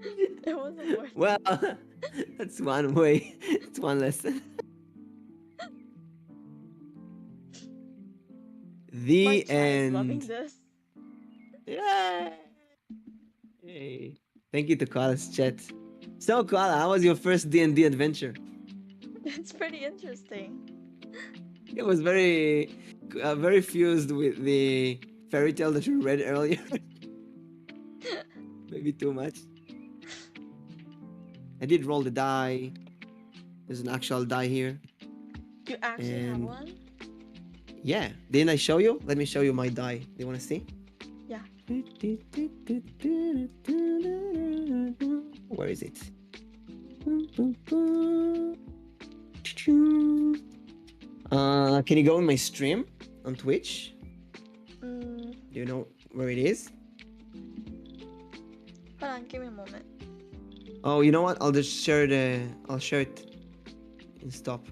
It wasn't worth it. Well, that's one way. It's one lesson. The My chat is loving end. this. Yay! Hey. Thank you to Koala's chat. So Koala, how was your first D&D adventure? It's pretty interesting. It was very fused with the fairy tale that you read earlier. Maybe too much. I did roll the die. There's an actual die here. You actually have And- one? Yeah. Didn't I show you? Let me show you my die. Do you want to see? Yeah. Where is it? Can you go in my stream on Twitch? Mm, Do you know where it is? hold on, give me a moment. Oh, you know what? I'll just share I'll share it and stop.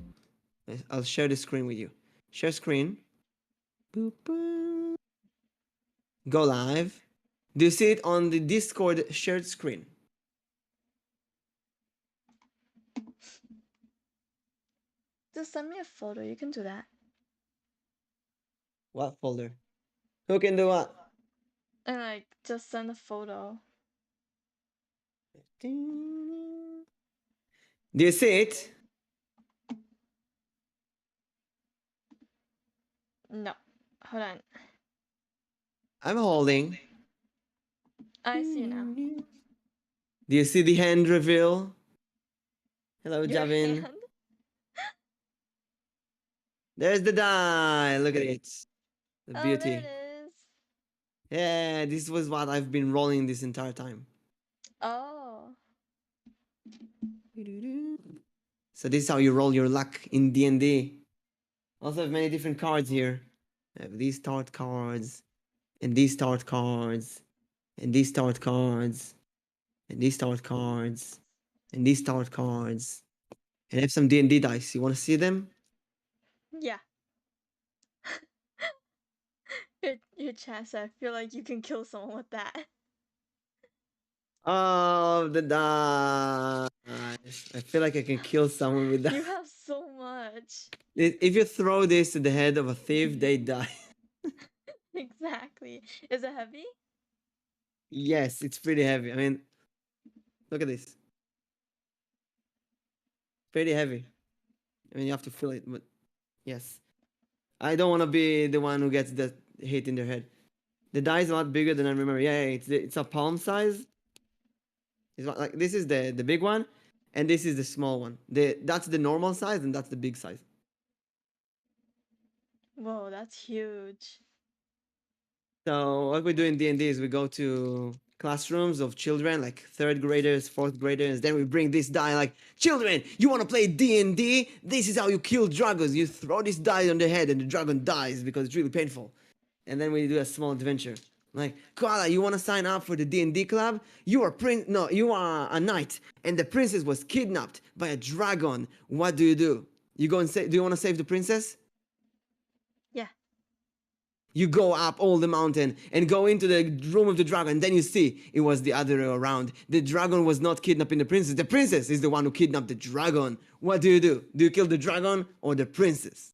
I'll share the screen with you. Share screen. Boop, boop. Go live. Do you see it on the Discord shared screen? Just send me a photo, you can do that. What folder? Who can do what? And like, just send a photo. Do you see it? No. Hold on. I'm holding. I see now. Do you see the hand reveal? Hello, Your Javin. hand? There's the die. Look at it. The Oh, beauty. there it is. Yeah, this was what I've been rolling this entire time. Oh. So this is how you roll your luck in D&D. Also have many different cards here. I have these start cards, and these start cards, and these start cards, and these start cards, and these start cards. And I have some D&D dice. You want to see them? Yeah. Your chest, I feel like you can kill someone with that. Oh, the dice. I feel like I can kill someone with that. You have so much. If you throw this to the head of a thief, they die. Exactly. Is it heavy? Yes, it's pretty heavy. I mean, look at this. Pretty heavy. I mean, you have to feel it, but yes. I don't want to be the one who gets the hit in their head. The die is a lot bigger than I remember. Yeah, it's a palm size. It's not, like this is the big one, and this is the small one. That's the normal size, and that's the big size. Whoa, that's huge. So what we do in D&D is we go to classrooms of children, like 3rd graders, 4th graders. Then we bring this die, like, children, you want to play D&D? This is how you kill dragons. You throw this die on the head, and the dragon dies because it's really painful. And then we do a small adventure. Like, Koala, you want to sign up for the D&D club? You are you are a knight, and the princess was kidnapped by a dragon. What do? You go and say, do you want to save the princess? Yeah. You go up all the mountain and go into the room of the dragon. Then you see it was the other way around. The dragon was not kidnapping the princess. The princess is the one who kidnapped the dragon. What do? Do you kill the dragon or the princess?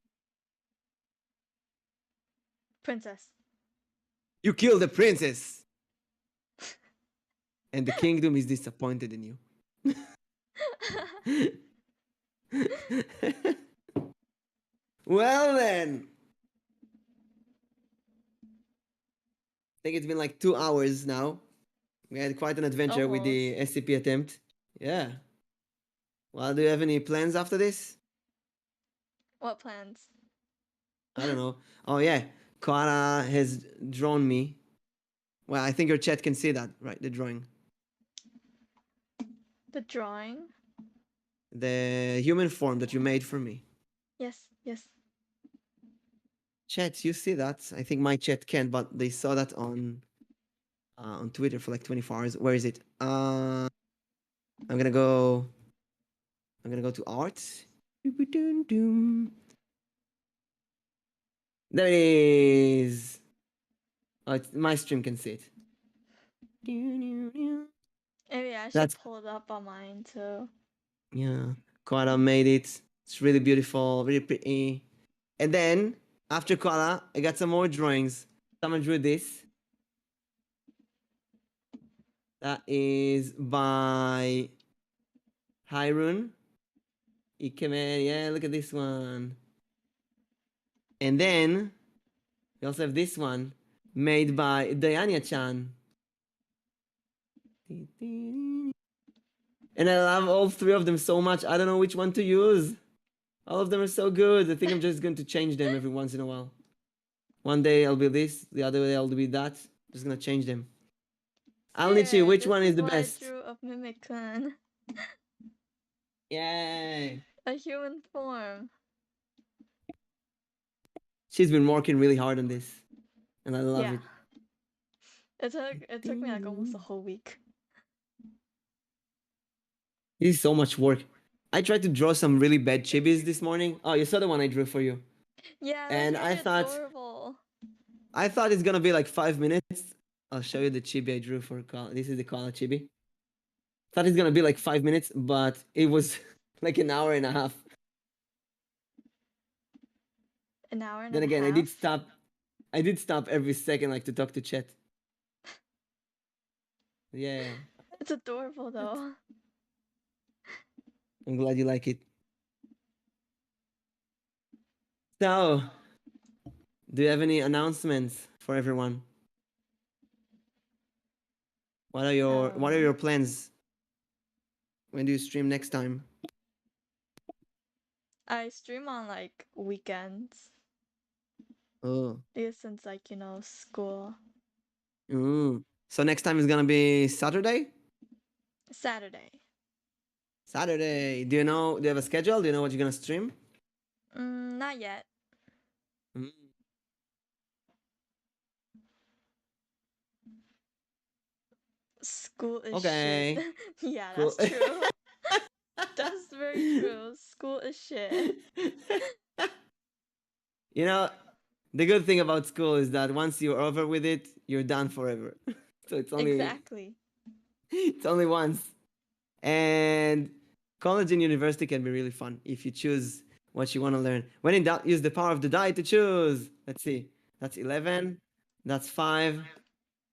Princess. You kill the princess. And the kingdom is disappointed in you. Well then. I think it's been like 2 hours now. We had quite an adventure with the SCP attempt. Yeah. Well, do you have any plans after this? What plans? I don't know. Oh yeah, Koara has drawn me. Well, I think your chat can see that, right? The drawing. The drawing? The human form that you made for me. Yes, yes. Chat, you see that? I think my chat can't, but they saw that on Twitter for like 24 hours. Where is it? I'm gonna go to art. There it is. Oh, my stream can see it. Maybe I should pull it up on mine too. Yeah, Koala made it. It's really beautiful, really pretty. And then after Koala, I got some more drawings. Someone drew this. That is by Hyrun. Ikemen, yeah, look at this one. And then we also have this one made by Dayanya-chan. And I love all three of them so much. I don't know which one to use. All of them are so good. I think I'm just going to change them every once in a while. One day I'll be this, the other day I'll be that. Just gonna change them. Alnichi, which one is the best? I drew of Mimic-kun. Yay! A human form. She's been working really hard on this, and I love it. It took me like almost a whole week. This is so much work. I tried to draw some really bad chibis this morning. Oh, you saw the one I drew for you. Yeah, and I thought adorable. I thought it's gonna be like 5 minutes. I'll show you the chibi I drew for Koala. This is the Koala chibi. Thought it's gonna be like 5 minutes, but it was like an hour and a half. An hour and then a again, half? I did stop every second like to talk to chat. Yeah. It's adorable though. I'm glad you like it. So, do you have any announcements for everyone? What are your plans? When do you stream next time? I stream on like weekends. Oh. Because since like, you know, school. So next time is gonna be Saturday? Saturday. Saturday. Do you have a schedule? Do you know what you're gonna stream? Not yet. School is shit. Yeah, cool. That's true. That's very true. School is shit. You know, the good thing about school is that once you're over with it, you're done forever. So it's only it's only once. And college and university can be really fun if you choose what you want to learn. When in doubt, use the power of the die to choose. Let's see. That's 11. That's 5.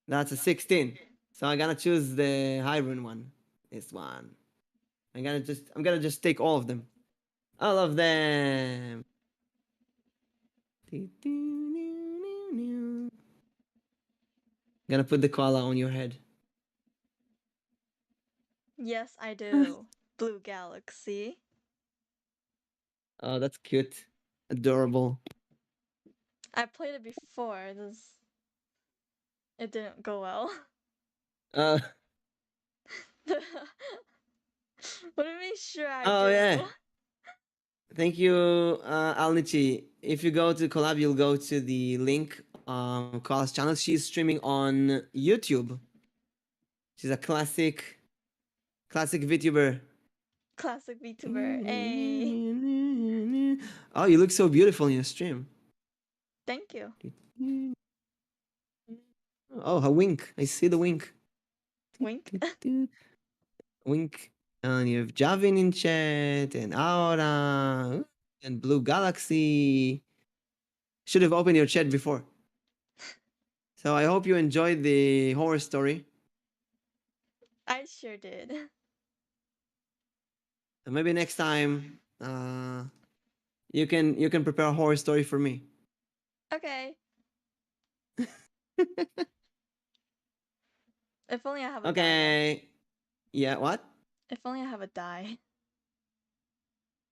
That's a 16. So I'm gonna choose the Hyrun one. This one. I'm gonna just take all of them. All of them. Gonna put the koala on your head. Yes, I do. Blue Galaxy. Oh, that's cute. Adorable. I played it before. It didn't go well. What do you mean sure I do? Yeah. Thank you, Alnichi. If you go to collab, you'll go to the link on Koala's channel. She's streaming on YouTube. She's a classic Vtuber. Classic Vtuber. Hey. Oh, you look so beautiful in your stream. Thank you. Oh, a wink. I see the wink. Wink. Wink. And you have Javin in chat and Aura and Blue Galaxy. Should have opened your chat before. So I hope you enjoyed the horror story. I sure did. So maybe next time you can prepare a horror story for me. Okay. If only I have a die. Okay. Yeah, what? If only I have a die.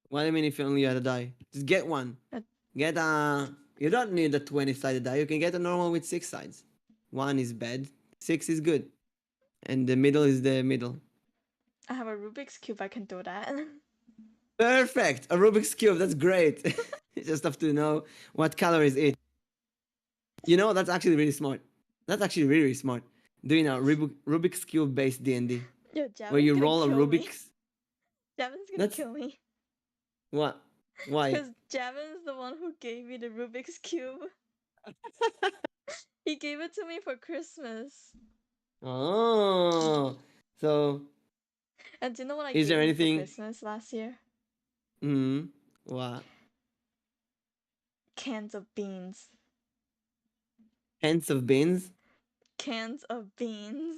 What do you mean if only you had a die? Just get one. Get you don't need a 20-sided die. You can get a normal with 6 sides. 1 is bad, 6 is good. And the middle is the middle. I have a Rubik's Cube, I can do that. Perfect! A Rubik's Cube, that's great. You just have to know what color is it. You know, that's actually really smart. That's actually really, really smart. Doing a Rubik's Cube based D&D. Yo, Javin's where you gonna roll a kill me. Rubik's. Javin's gonna That's- kill me. What? Why? Because Javin's the one who gave me the Rubik's Cube. He gave it to me for Christmas. Oh. So, And do you know what I Is gave there him anything- for Christmas last year? what? Cans of beans. Cans of beans? Cans of beans.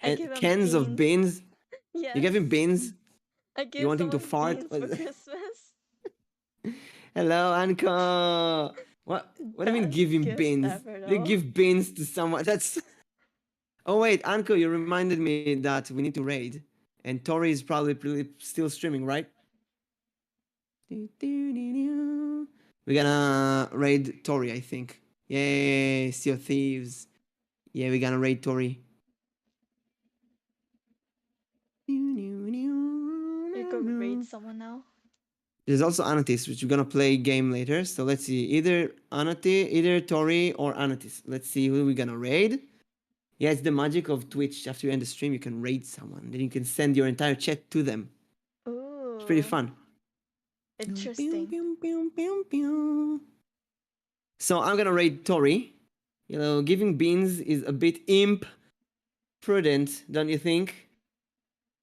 I gave him Cans of beans? Yes. You gave him beans? I gave want him to someone fart? beans for Christmas. Hello, Anko. What do you mean Best give him gift beans? ever, You though. give beans to someone. That's. Oh wait, Anko, you reminded me that we need to raid, and Tori is probably still streaming, right? We're gonna raid Tori, I think. Yay, Sea of Thieves. Yeah, we're gonna raid Tori. You go raid someone now. There's also Anatis, which we're gonna play game later. So let's see, either Tori or Anatis. Let's see who we're gonna raid. Yeah, it's the magic of Twitch. After you end the stream, you can raid someone. Then you can send your entire chat to them. Ooh. It's pretty fun. Interesting. So I'm gonna raid Tori. You know, giving beans is a bit imprudent, don't you think?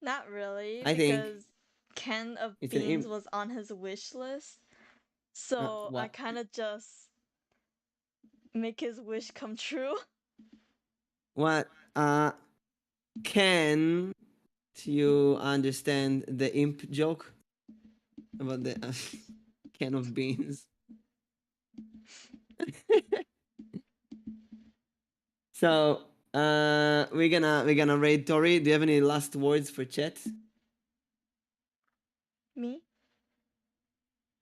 Not really, I think because can of it's an beans was on his wish list. So I what? kind of just make his wish come true. What? Can you understand the imp joke about the can of beans? So we're gonna raid Tori. Do you have any last words for chat? Me?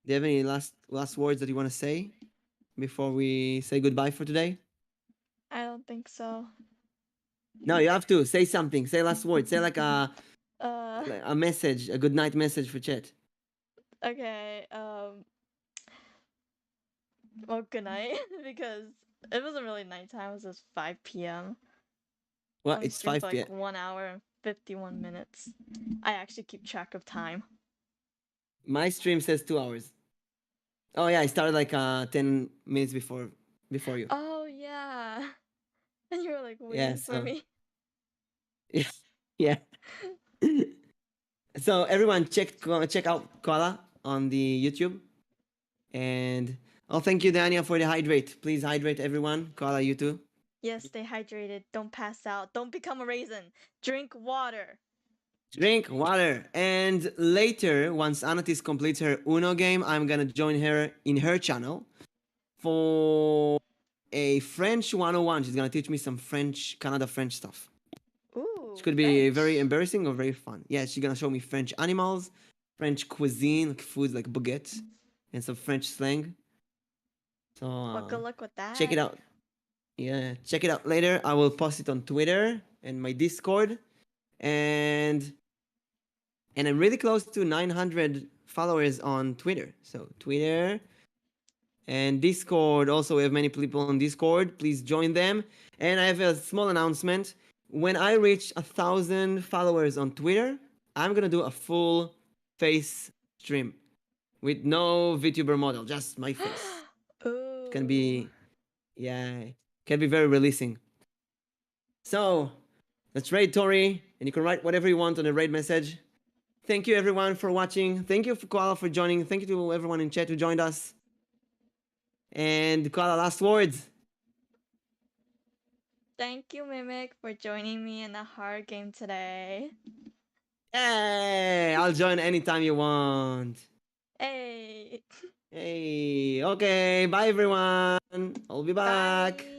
Do you have any last words that you want to say before we say goodbye for today? I don't think so. No, you have to say something. Say last words. Say like a message, a good night message for chat. Okay, well, good night, because it wasn't really nighttime, it was just 5 p.m. Well, I'm it's streaming 5 for p.m. like 1 hour and 51 minutes. I actually keep track of time. My stream says 2 hours. Oh yeah, I started like 10 minutes before you. Oh, yeah. And you were like waiting Yeah, for so- me. Yeah. So everyone check out Koala on the YouTube. And thank you, Dania, for the hydrate. Please hydrate everyone. Koala, you too. Yes, stay hydrated. Don't pass out. Don't become a raisin. Drink water. Drink water. And later, once Anatis completes her Uno game, I'm gonna join her in her channel for a French 101. She's gonna teach me some Canada French stuff. Ooh. It could be French. very embarrassing or very fun. Yeah, she's gonna show me French animals, French cuisine, like foods like baguette, and some French slang. So Well, good luck with that. check it out. Yeah, check it out later. I will post it on Twitter and my Discord, and I'm really close to 900 followers on Twitter. So Twitter and Discord. Also, we have many people on Discord. Please join them. And I have a small announcement. When I reach 1,000 followers on Twitter, I'm gonna do a full face stream with no VTuber model, just my face. Ooh. can be, can be very releasing. So let's raid Tori, and you can write whatever you want on the raid message. Thank you everyone for watching. Thank you, Koala, for joining. Thank you to everyone in chat who joined us. And Koala, last words. Thank you, Mimic, for joining me in a hard game today. Hey, I'll join anytime you want. Hey. Hey, okay, bye everyone. I'll be back. Bye.